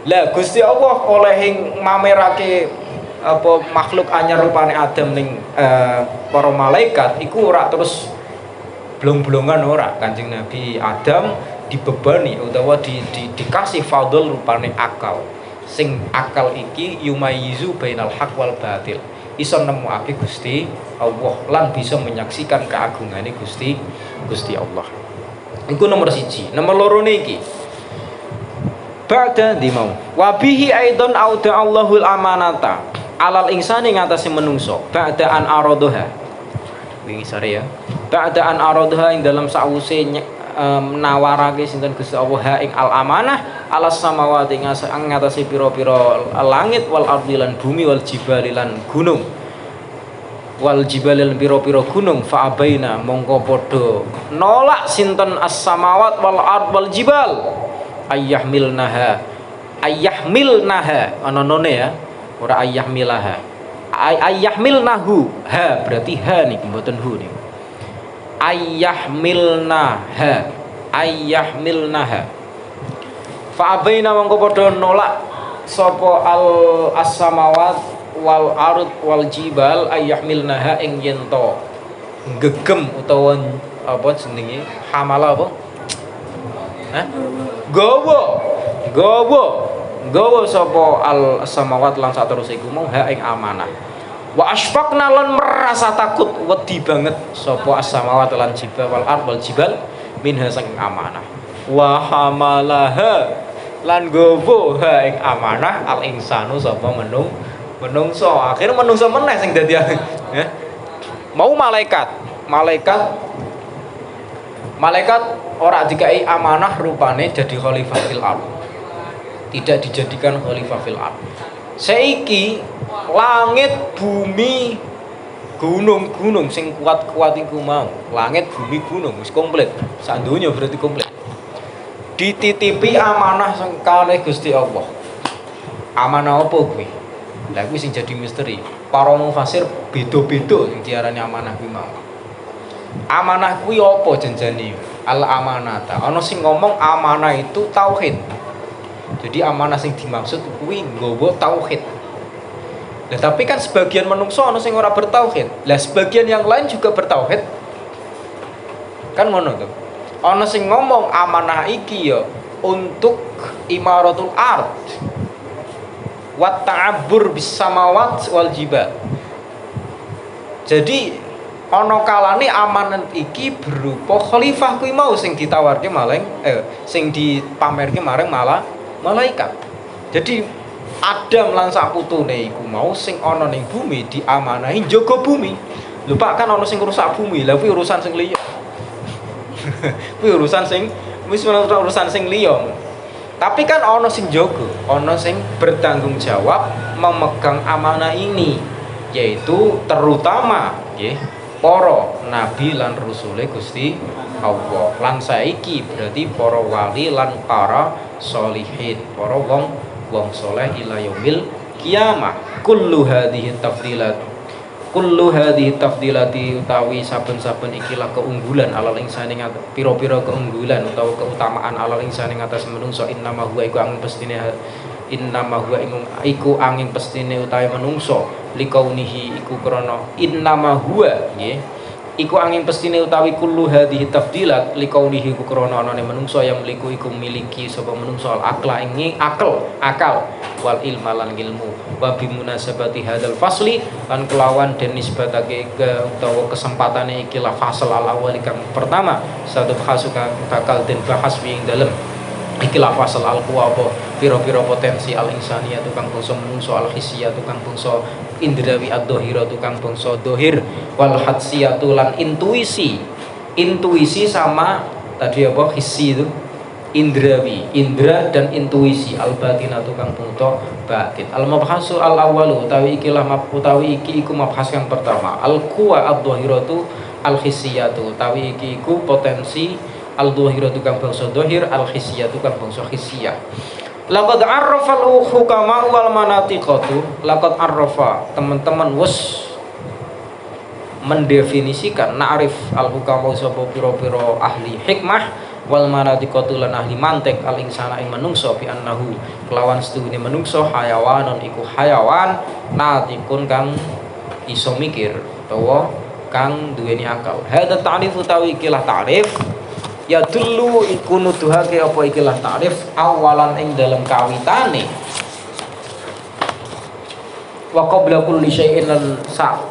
Lah Gusti Allah oleh mamerake apa makhluk anyar rupane Adam ning para malaikat iku ora terus blong-blongan ora. Kanjeng Nabi Adam dibebani utawa dikasih fadl rupane akal. Sing akal iki yumayizu bainal haq wal batil. Iso nemokake Gusti Allah lan bisa menyaksikan keagungane Gusti Allah. Iku nomor 1. Nomor 2 niki. Ba'da dimau. Wa bihi aidan auda Allahul amanata alal insani ngatasi menungso ba'da an aradoha. Wingi sare ya. Ba'da an aradoha ing dalam sawuse nawarake sinten Gusti Allah ing al amanah alas samawati ngatasi pira-pira langit wal ardi lan bumi wal jibali lan gunung wal jibali lan pira-pira gunung fa abaina mongko padha nolak sinten as samawat wal ard wal jibal ayyahmilnaha ana none ya ora ayyahmilaha ayyahmilnahu ha berarti ha niki mboten hu niki ayyahmilnaha fa abaina mongko padha nolak sapa al as-samawat wal ard wal jibal ayyahmilnaha ing yen to gegem utawa apa jenenge hamala apa gawa sapa al samawat lan saterusé iku mau ha ing amanah. Wa asfaqna lan merasa takut wedi banget sapa as-samawat lan jibal wal ard wal jibal minha saking amanah. Wa hamalaha lan gawa ha ing amanah al insanu sapa menungso. Akhire menungso meneh sing dadi ya. Mau malaikat ora dikai amanah rupane jadi khalifah fil ard. Tidak dijadikan khalifah fil ard. Saiki langit bumi gunung-gunung sing kuat-kuat iku mau. Langit bumi gunung wis komplit. Sak donya berarti komplit. Dititipi amanah sing kalih Gusti Allah. Amanah apa kuwi? Lah kuwi sing jadi misteri. Para mufasir beda-beda sing diarani amanah kuwi mau. Amanah kuwi apa janjane? Al amanata. Ana sing ngomong amanah itu tauhid. Jadi amanah sing dimaksud kuwi nggawa tauhid. Lah tapi kan sebagian menungso ana sing ora bertauhid. Lah sebagian yang lain juga bertauhid. Kan ngono to. Ana sing ngomong amanah iki ya untuk imaratul ard. Wa ta'abbur bis samawat wal jibal. Jadi ana kalane amanat iki berupa khalifah kuwi mau sing ditawarke maring sing dipamerke marang malaikat. Jadi Adam lan saputune iku mau sing ana ning bumi diamanahi njaga bumi. Lho Pak kan ana sing rusak bumi. Lah kuwi urusan sing liya. Kuwi urusan sing urusan sing liya. Tapi kan ana sing njaga, ana sing bertanggung jawab memegang amanah ini, yaitu terutama nggih para nabi lan rusule Gusti Allah. Lan saiki berarti para wali lan para sholihin, para wong saleh ila yaumil kiamah. Kullu hadhihi tafdilati utawi saben-saben ikilah keunggulan alal insani pira-pira keunggulan utawa keutamaan alal insani ngatas menungso innama huwa iku angin pestine utawi menungso likaunihi iku krana innama huwa nggih iku angin pestine utawi kullu hadhihi tafdilat likaunihi iku krana anane menungso yang mliku iku miliki sapa menungso al aqla ing akal wal ilma lan ilmu wa bi munasabati hadzal fasli lan kelawan den nisbatake ke utawa kesempatane ikilah fasal al awal kang pertama satu khasuka bakal den bahas ing dalem ikilah fasal al quwa pira-pira potensi al insaniyah tukang bangsa menungso al hisiyah tukang bangsa indrawi ad-dhahira tukang bangsa dhahir wal hadsiyatu lan intuisi sama tadi apa hissi itu indrawi indra dan intuisi al batina tukang bangsa batin al mabhasul al awwalu utawi ikilah utawi iki iku mabhas yang pertama al quwa ad-dhahiratu al khissiyatu utawi iki iku potensi al dhahiratu kang bangsa dhahir al khissiyatu kang bangsa khissiyah. Laqad arrafa al hukama wal manatiqatu, laqad arrafa teman-teman wis mendefinisikan na'rif al hukama sapa pira-pira ahli hikmah wal manatiqatu lan ahli mantik al insana ing manungsa bi annahu kelawan setuhune manungsa hayawanon iku hayawan natikun kang iso mikir utawa kang duweni akal. Hadza ta'rif utawi ikilah ta'rif ya dulu iku nuduhake apa ikilah ta'rif awalan ing dalam kawitane wa qabla kulli syai'in lan sa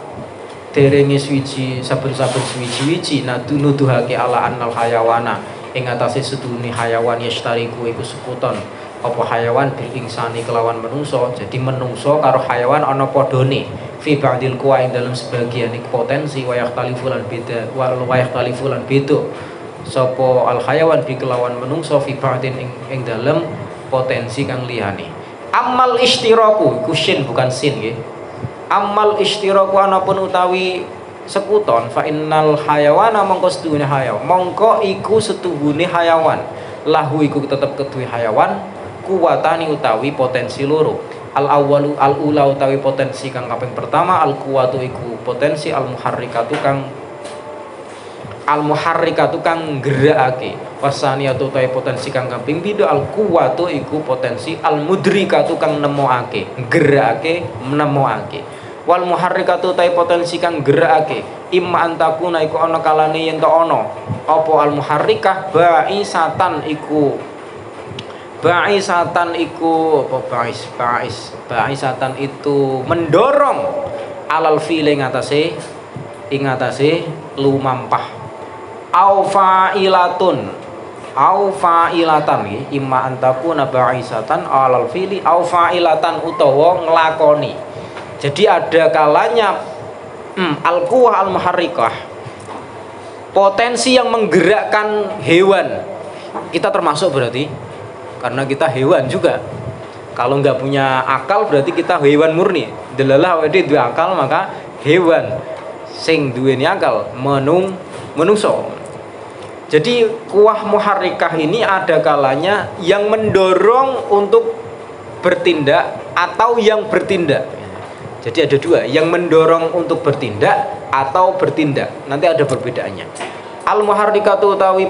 derenge suwiji saben-saben suwiji-wiji nuduhake ala annal hayawana ing atase sedune hayawan yastariku iku sekuton apa hayawan bil insani kelawan menungso. Jadi menungso karo hayawan ana padane fi ba'dil kuwa ing dalam sebagian potensi wa yakhtalifu lan beda wa yakhtalifu lan beda sapa al hayawan bi kelawan menungso fi ba'din ing dalam potensi kang liyane. Amal istiraku iku sin bukan sin nggih. Amal istiraku anapun utawi sekuton fa innal hayawana mongko setuhune hayawan mongko iku setuhune hayawan lahu iku tetep keduwe hayawan kuwatani utawi potensi loro. Al awwalu al ula utawi potensi kang kaping pertama al kuwatu iku potensi al muharrikatu kang gerakake wasaniyatu utawi potensi kang kaping pindho al kuwatu iku potensi al mudrikatu kang nemokake gerakake nemokake wal muharrikatu utawi potensi kang gerakake imma antakuna iku ana kalane yen to ana apa al muharrikah ba'isatan iku ba'isatan itu mendorong alal fi'li ing atase lumampah au fa'ilatan imma antakuna ba'isatan alal fi'li au fa'ilatan utawa nglakoni. Jadi ada kalanya al-quwah al-muharrikah potensi yang menggerakkan hewan. Kita termasuk berarti karena kita hewan juga. Kalau nggak punya akal berarti kita hewan murni. Delalah awake dhewe akal maka hewan sing duweni akal menungso. Jadi kuah muharrikah ini ada kalanya yang mendorong untuk bertindak atau yang bertindak. Jadi ada dua, yang mendorong untuk bertindak atau bertindak. Nanti ada perbedaannya. Al muharrikatu utawi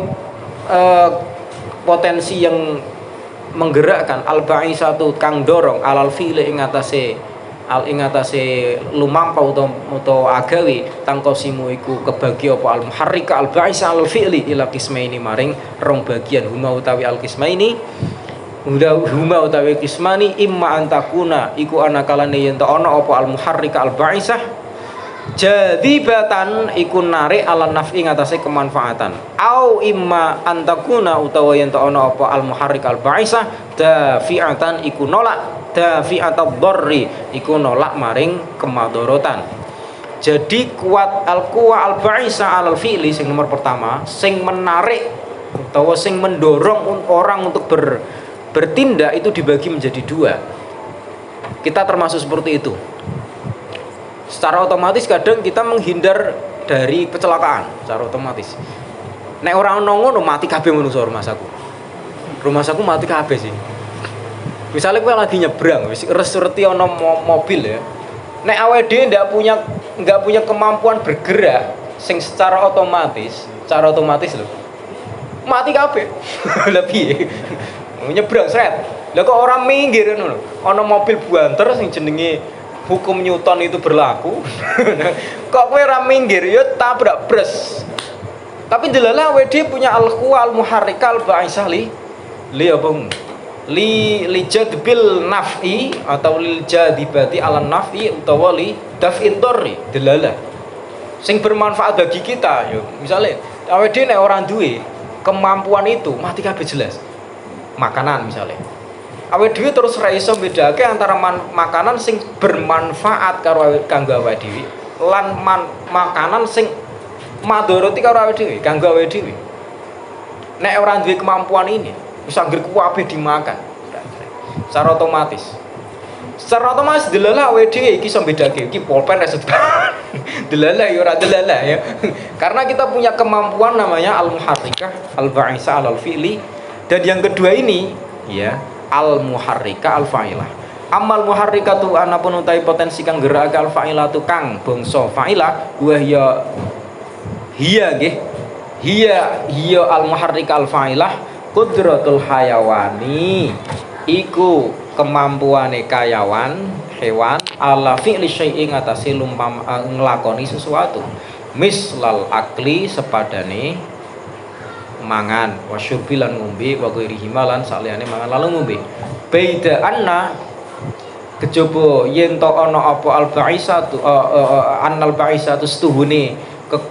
potensi yang menggerakkan al ba'isatu kang dorong alal fi'li ing atase lumampah utawa agawe tangkosimu iku kebagi apa al muharrika al ba'isa al fi'li ila qismaini maring rong bagian huma utawi al qismaini huma utawi qismani imma antakuna iku ana kalane yen ta ana apa al muharrika al ba'isah jadibatan iku narik ala naf'i ngatasé kemanfaatan au imma antakuna utawa yen ta ana apa al muharrik al ba'isah dafi'atan iku nolak dafi'atad dharri iku nolak maring kemadharatan. Jadi kuat al quwa al ba'isah al fi'li sing nomor pertama sing menarik utawa sing mendorong orang untuk bertindak itu dibagi menjadi dua. Kita termasuk seperti itu. Secara otomatis kadang kita menghindar dari kecelakaan secara otomatis. Nek orang ngono mati kabeh menungso rumah saku. Rumah saku mati kabeh sih. Misalnya kowe lagi nyebrang wis resurti ana mobil ya. Nek awake dhewe enggak punya kemampuan bergerak sing secara otomatis lho. Mati kabeh. Lah piye? Nyebrang sret. Lah kok orang minggir ngono. Ana mobil buanter sing jenenge hukum Newton itu berlaku. Kok kowe ora minggir ya tabrak bres. Tapi delala WD punya al-quwa al-muharrika al-ba'isah li jadbil naf'i atau lil jadibati ala naf'i utawa li daf'id dharri delala. Sing bermanfaat bagi kita yo. Misale WD nek ora duwe kemampuan itu mati kabeh jelas. Makanan misalnya awake dhewe terus ra iso bedake antara makanan sing bermanfaat kanggo awake dhewe lan makanan sing madharati karo awake dhewe kanggo awake dhewe. Nek ora duwe kemampuan ini wis anggere kabeh dimakan secara otomatis Secara otomatis delalah awake dhewe iki iso bedake iki pulpen resep. Delalah ya ora delalah ya. Karena kita punya kemampuan namanya al-muharrikah, al-ba'isa alal fi'li. Dan yang kedua ini ya, al-muharrikah al-fa'ilah. Amal muharrikatu anapun utai potensi kang gerak al-fa'ilatu kang bangsa fa'ilah wa hiya nggih. Hiya al-muharrikah al-fa'ilah qudratul hayawani. Iku kemampuane kayawan hewan ala fi'li syai'in ngatasi lumpam nglakoni sesuatu mislal akli sepadane mangan wasyurbi lan ngombe wa ghairihi lan saliyane mangan lalu ngombe beda anna kejaba yen to ana apa al ba'isatu annal ba'isatu stuhune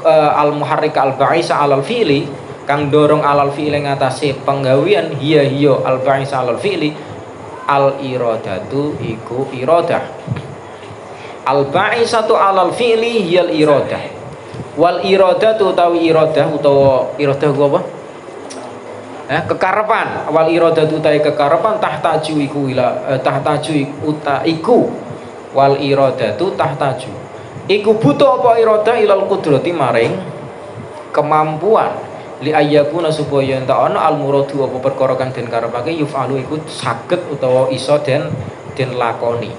al muharrika al ba'isa alal fi'li kang dorong alal fi'li ngatasi penggawean hiya al ba'isa alal fi'li al iradatu iku iradah al ba'isatu alal fi'li hiyal iradah wal iradatu utawi iradah utawa iradah apa kekarepan wal iradatu utawi kekarepan tahtaju iku ila tahtaju iku wal iradatu tahtaju iku butuh apa iradah ilal qudrati maring kemampuan li ayyakuna supaya enta ana al muradu apa perkara kang den karepake yufalu iku saged utawa iso den lakoni.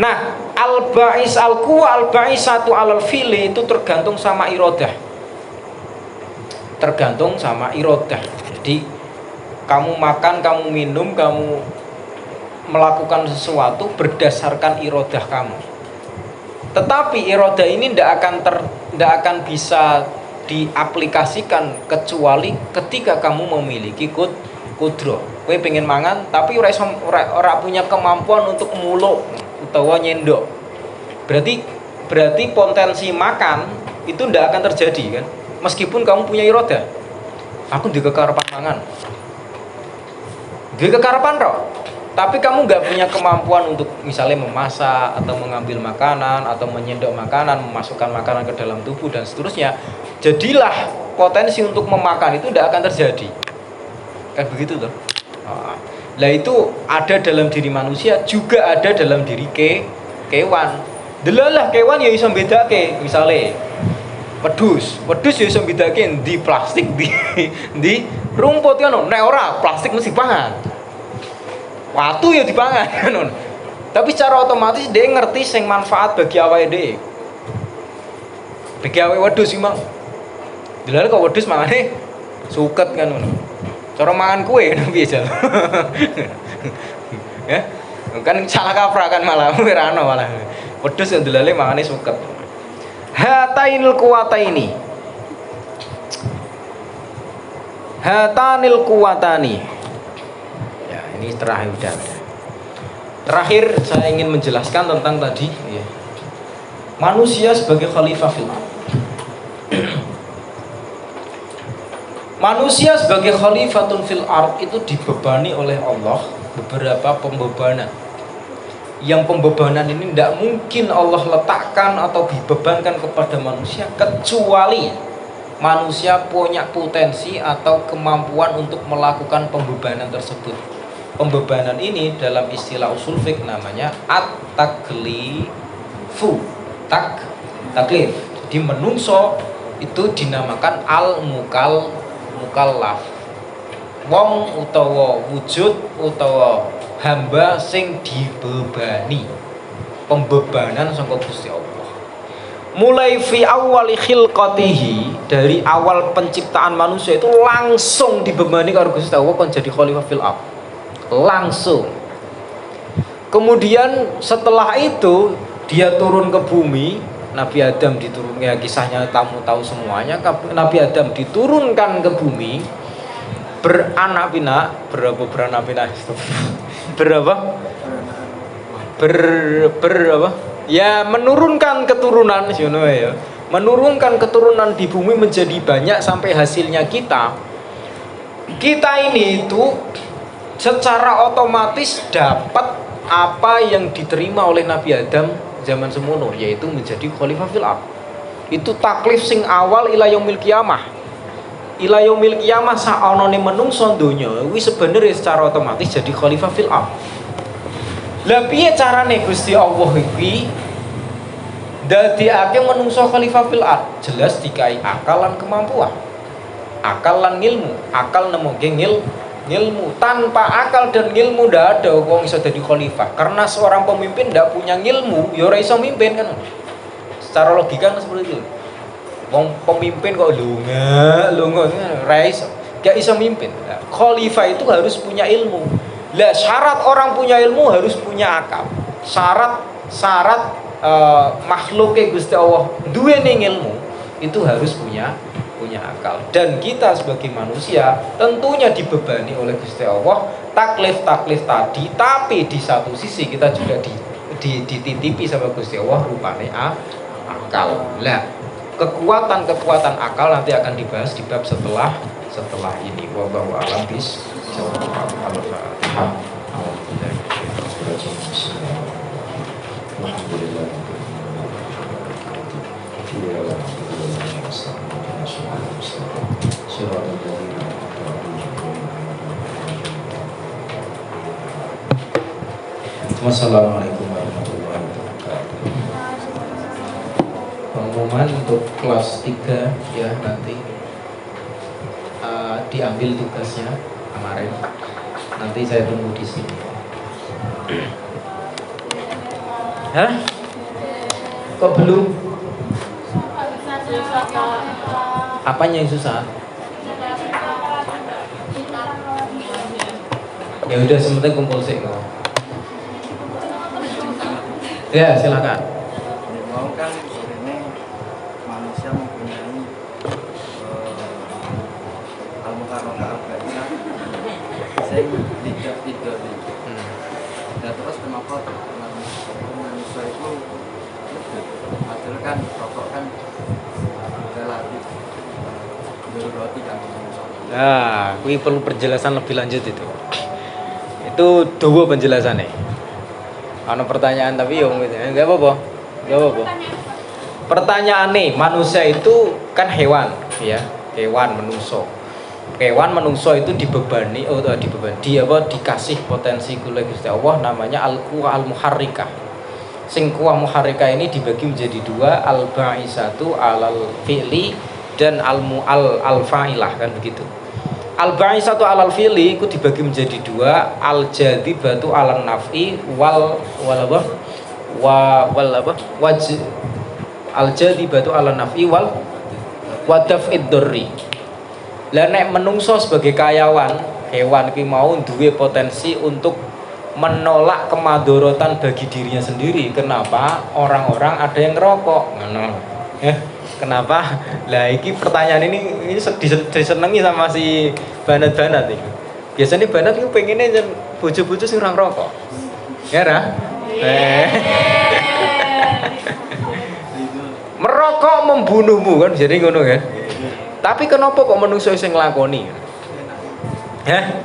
Nah, al ba'is al quwa al ba'isatu alal fi'li itu tergantung sama iradah. Tergantung sama iradah. Jadi kamu makan, kamu minum, kamu melakukan sesuatu berdasarkan iradah kamu. Tetapi iradah ini tidak akan bisa diaplikasikan kecuali ketika kamu memiliki kudro. Kowe pengen mangan tapi ora punya kemampuan untuk muluk utawa nyendok. Berarti potensi makan itu tidak akan terjadi kan? Meskipun kamu punya iroda. Aku di kekarepan mangan. Di kekarepan roh. Tapi kamu nggak punya kemampuan untuk misalnya memasak atau mengambil makanan atau menyendok makanan, memasukkan makanan ke dalam tubuh dan seterusnya. Jadilah potensi untuk memakan itu tidak akan terjadi. Kan begitu tuh. Nah itu ada dalam diri manusia, juga ada dalam diri kewan. Delalah kewan ya iso bedake, misalnya wedhus ya iso bedake di plastik di rumput kan. Nek ora plastik mesti pangan. Watu ya dipangan kan. Tapi secara otomatis dia ngerti sing manfaat bagi awake dhewe. Bagi awake wedhus iki mang. Delalah kok wedhus mangane suket kan ngono. Cara mangan kue biasa. Ya. Kan salah kaprah kan malah ora ono malah. Wedhus yang delale mangane suket. Hatainil kuwataini. Hatanil kuwatani. Ya, ini terakhir udah. Terakhir saya ingin menjelaskan tentang tadi ya. Manusia sebagai khalifah fil ardh. Manusia sebagai khalifatun fil ard itu dibebani oleh Allah beberapa pembebanan. Yang pembebanan ini tidak mungkin Allah letakkan atau dibebankan kepada manusia kecuali manusia punya potensi atau kemampuan untuk melakukan pembebanan tersebut. Pembebanan ini dalam istilah usul fiqh namanya at-taklifu. Taklif. Jadi menungso itu dinamakan al-mukallaf. Wong utawa wujud utawa hamba sing dibebani. Pembebanan sangka Gusti Allah. Mulai fi awwali khilqatihi, dari awal penciptaan manusia itu langsung dibebani karo Gusti Allah kon jadi khalifah fil ardh. Langsung. Kemudian setelah itu dia turun ke bumi. Nabi Adam diturunkan, ya kisahnya kamu tahu semuanya. Nabi Adam diturunkan ke bumi beranak pinak. Berapa? Ya menurunkan keturunan, ya. Menurunkan keturunan di bumi menjadi banyak sampai hasilnya kita ini itu secara otomatis dapat apa yang diterima oleh Nabi Adam zaman semono, yaitu menjadi khalifah fil ardh. Itu taklif sing awal ila yaumil qiyamah. Ila yaumil qiyamah saonone menungso donya kuwi sebenarnya secara otomatis jadi khalifah fil ardh. Lah piye carane Gusti Allah iki dadekake menungso khalifah fil ard? Jelas dikai akal lan kemampuan. Akal lan ilmu, akal nemoke ilmu. Tanpa akal dan ilmu ndak ada wong iso dadi khalifah. Karena seorang pemimpin ndak punya ilmu, ya ora iso mimpin kan. Secara logika kan seperti itu. Wong pemimpin kok lunga ora iso. Gak iso mimpin. Nah, khalifah itu harus punya ilmu. Lah syarat orang punya ilmu harus punya akal. Syarat makhluknya Gusti Allah duwe ning ilmu itu harus punya akal. Dan kita sebagai manusia tentunya dibebani oleh Gusti Allah taklif tadi, tapi di satu sisi kita juga dititipi sama Gusti Allah rupane akal. Lah kekuatan akal nanti akan dibahas di bab setelah ini. Wallahu a'lam bishawab. Al-Fatihah. Wassalamualaikum warahmatullahi wabarakatuh. Pengumuman untuk kelas 3 ya nanti diambil tugasnya kemarin. Nanti saya tunggu di sini. Hah? Kok belum? Apanya yang susah? Ya udah sementing kumpul sih kok. Ya silakan.
Mau kan ini manusia mempunyai al-mukarramah al-baisah saya tidak dan terus kenapa manusia itu padahal kan rokok kan relatif roti kan
Nah, ini perlu penjelasan lebih lanjut itu. Itu dua penjelasannya. Ada pertanyaan tapi ya enggak apa-apa. Pertanyaannya, manusia itu kan hewan, ya. Hewan menungso. Hewan menungso itu dibebani dikasih potensi oleh Gusti Allah namanya al-quwa al-muharrikah. Sing quwa muharrikah ini dibagi menjadi dua, al-ba'isatu alal fi'li dan al-fa'ilah kan begitu. Al-ba'isatu alal fi'li itu dibagi menjadi dua, al-jadibatu alan naf'i al-jadibatu alan naf'i wal wadaf'id durri. Lah nek menungso sebagai karyawan, hewan ki mau duwe potensi untuk menolak kemadorotan bagi dirinya sendiri. Kenapa? Orang-orang ada yang ngerokok. Kenapa? Lah iki pertanyaan ini disenengi sama si banat-banat iki. Biasanya banat itu pengennya bojo-bojo sing ora ngerokok. Ya ra? Merokok membunuhmu kan jadi ngono kan. Tapi kenapa kok manusia sing nglakoni? Hah?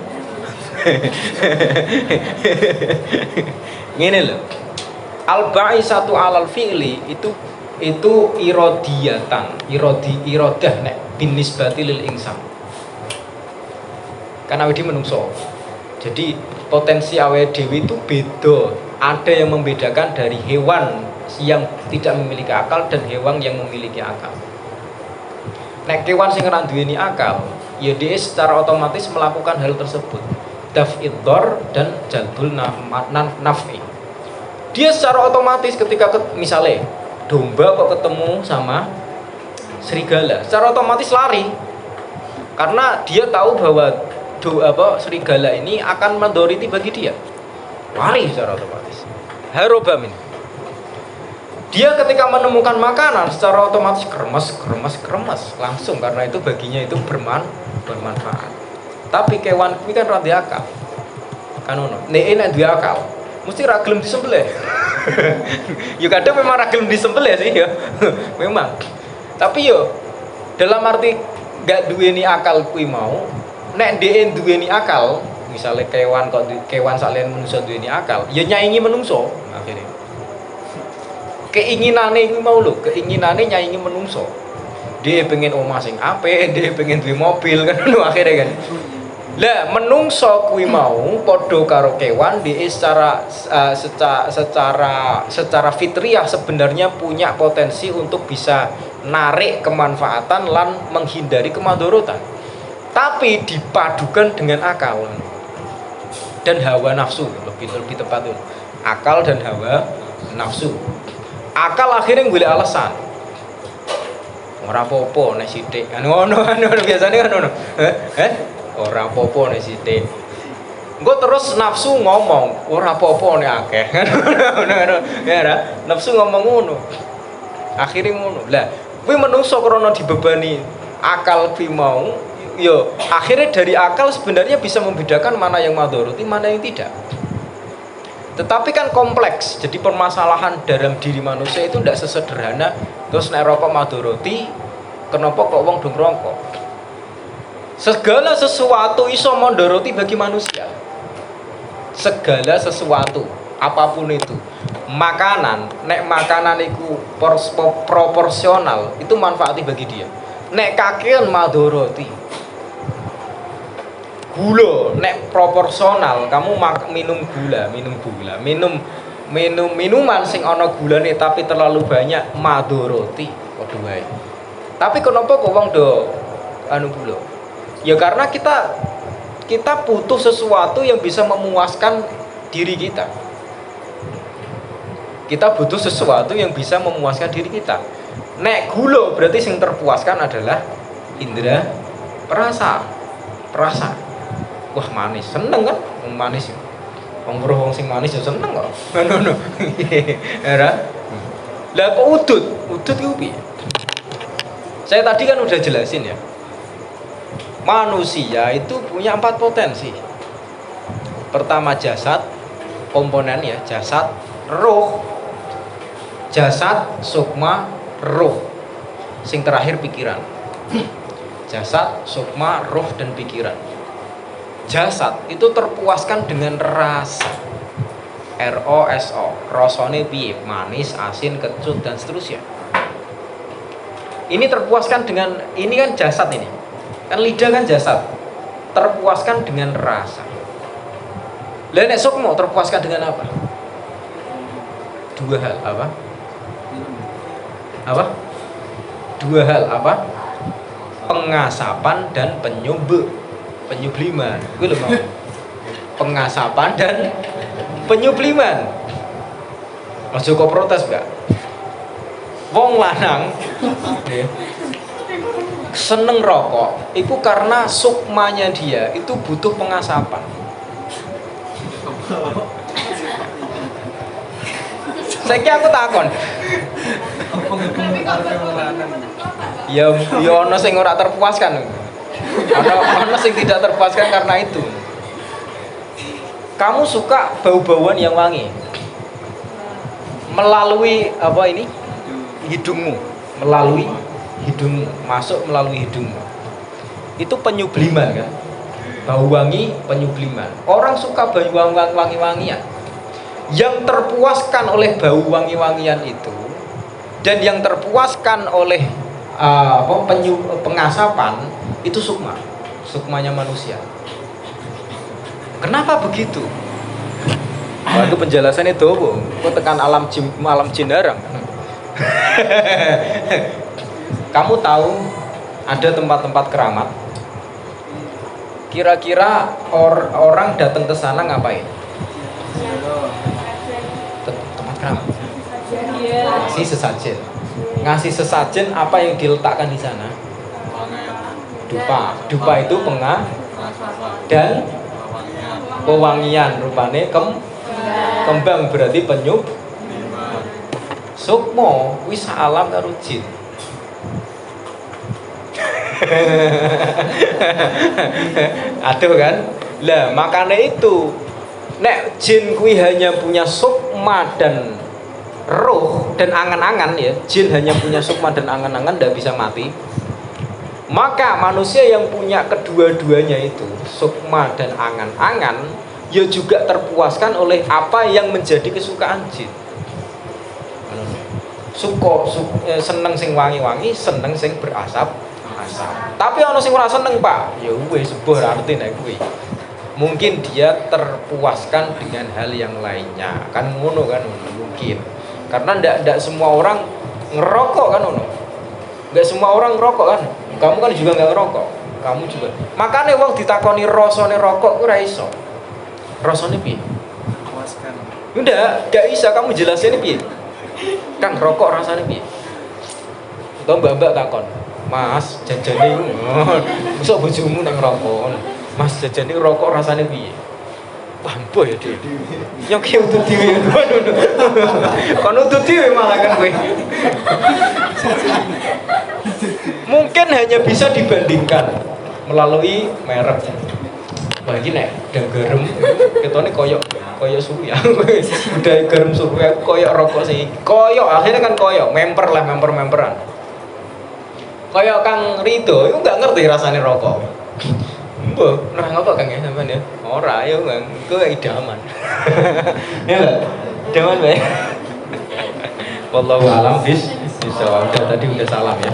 Ngene lho. Al-ba'isatu 'alal fi'li itu iradah nek binisbati lil insan. Kan awake dhewe menungso. Jadi potensi awake dhewe itu beda. Ada yang membedakan dari hewan yang tidak memiliki akal dan hewan yang memiliki akal. Nek kewan sing ora duweni akal, ya dia secara otomatis melakukan hal tersebut. Daf'id dhar dan jalbul naf'i. Dia secara otomatis ketika misalnya domba kok ketemu sama serigala, secara otomatis lari. Karena dia tahu bahwa serigala ini akan mendoriti bagi dia. Lari secara otomatis. Harobamin. Dia ketika menemukan makanan secara otomatis kremes langsung karena itu baginya itu bermanfaat. Tapi kewan ini kan rada akal. Kan ono. Nek duwe akal, mesti ra gelem disembelih. Ya kadang memang ra gelem disembelih sih ya. Memang. Tapi yo dalam arti gak duweni akal kuwi mau, nek dhek duweni akal, misalnya kewan sakliyan menungso duweni akal, ya nyaingi menungso akhirnya. Keinginane kuwi mau lho, keinginane nyaingi menungso. Dia pengen omah sing apik, dia pengen duwe mobil kan lho akhirnya kan. Lah menungso kuwi mau padha karo kewan dhek secara fitriah sebenarnya punya potensi untuk bisa narik kemanfaatan lan menghindari kemadharatan. Tapi dipadukan dengan akal dan hawa nafsu, lebih tepat itu. Akal dan hawa nafsu. Akal akhirnya golek alasan. Ora apa-apa nek sithik. Ngono biasane kan ngono. Ora apa-apa nek sithik. Engko terus nafsu ngomong, ora apa-apa nek akeh. Ngono. Ya, nafsu ngomong ngono. Akhire ngono. Lah, kuwi menungso krana dibebani akal kuwi mau, ya akhirnya dari akal sebenarnya bisa membedakan mana yang madharati, mana yang tidak. Tetapi kan kompleks. Jadi permasalahan dalam diri manusia itu tidak sesederhana terus nek rokok madharati, kenapa kok wong do ngrokok? Segala sesuatu iso madharati bagi manusia. Segala sesuatu, apapun itu. Makanan, nek makanan iku proporsional, itu manfaati bagi dia. Nek kakean madharati. Gula, nek proporsional, kamu minum minuman sing ana gulane tapi terlalu banyak madharati padha wae. Tapi kenapa kok wong do gula? Ya karena kita butuh sesuatu yang bisa memuaskan diri kita. Kita butuh sesuatu yang bisa memuaskan diri kita. Nek gula berarti sing terpuaskan adalah indera perasa. Wah manis, seneng kan? Manis. Wong weruh wong sing manis ya seneng kok. Ngono. Era. Lah kok udut ku piye? Saya tadi kan udah jelasin ya. Manusia itu punya 4 potensi. Pertama jasad, komponen ya, jasad, roh. Jasad, sukma, roh. Sing terakhir pikiran. Jasad, sukma, roh dan pikiran. Jasad itu terpuaskan dengan rasa. ROSO, rasane piye? Manis, asin, kecut dan seterusnya. Ini terpuaskan dengan, ini kan jasad ini. Kan lidah kan jasad. Terpuaskan dengan rasa. Lah nek sukma terpuaskan dengan apa? 2 hal, apa? 2 hal apa? Pengasapan dan penyubliman. Gue lho mau. Pengasapan dan penyubliman. Ojo kok protes gak? Wong lanang seneng rokok itu karena sukmanya dia itu butuh pengasapan. Saiki aku takon. Ya ono sing ora terpuaskan. Ono sing tidak terpuaskan karena itu. Kamu suka bau-bauan yang wangi. Melalui apa ini? Hidungmu, melalui hidungmu, masuk melalui hidungmu. Itu penyubliman kan? Bau wangi, penyubliman. Orang suka bau wangi-wangian. Yang terpuaskan oleh bau wangi-wangian itu dan yang terpuaskan oleh pengasapan itu sukmanya manusia. Kenapa begitu? Itu penjelasannya itu, kok tekan alam jin darang. Kamu tahu ada tempat-tempat keramat? Kira-kira orang datang ke sana ngapain? Tempat keramat. Ngasih sesajen. Ngasih sesajen apa yang diletakkan di sana? Dupa. Dupa itu dan pewangian, rupane kembang berarti penyub. Sukmo wis alam karo jin. Aduh kan? Lah makanya itu nek jin kuwi hanya punya sukma dan roh dan angan-angan ya. Jin hanya punya sukma dan angan-angan tidak bisa mati. Maka manusia yang punya kedua-duanya itu sukma dan angan-angan ya juga terpuaskan oleh apa yang menjadi kesukaan jin. Seneng sing wangi-wangi, seneng sing berasap. biasa. Tapi ono sing ora seneng, Pak. Ya wis sebuah arti nek kuwi. Mungkin dia terpuaskan dengan hal yang lainnya. Kan ngono kan mungkin. Karena ndak semua orang ngerokok kan ono. Enggak semua orang ngerokok kan. Kamu kan juga enggak ngerokok. Kamu juga. Makanya wong ditakoni rasane rokok ku ora iso. Rasane piye?
Puaskan.
Enggak bisa kamu jelasin piye. Kang rokok rasanya piye? Atau mbak-mbak takon, Mas jajane iku. Mosok bojomu nang rokok. Mas jajane rokok rasanya piye? Wah, mbo ya Dik. Nyok ki utut dhewe. Kon utut dhewe malah kan kowe. Mungkin hanya bisa dibandingkan melalui merek. Wah iki nek ndang garam ketone koyo suruya. Udah garam suruya koyo rokok sing koyo akhirnya kan koyo memperan. Koyo Kang Rido itu enggak ngerti rasanya rokok. Mbah, ora ngapa Kang ya sampean ya? Ora ya Kang, iku idaman. Ya, idaman bae. Wallahu a'lam bis. Bisa udah tadi udah salam ya.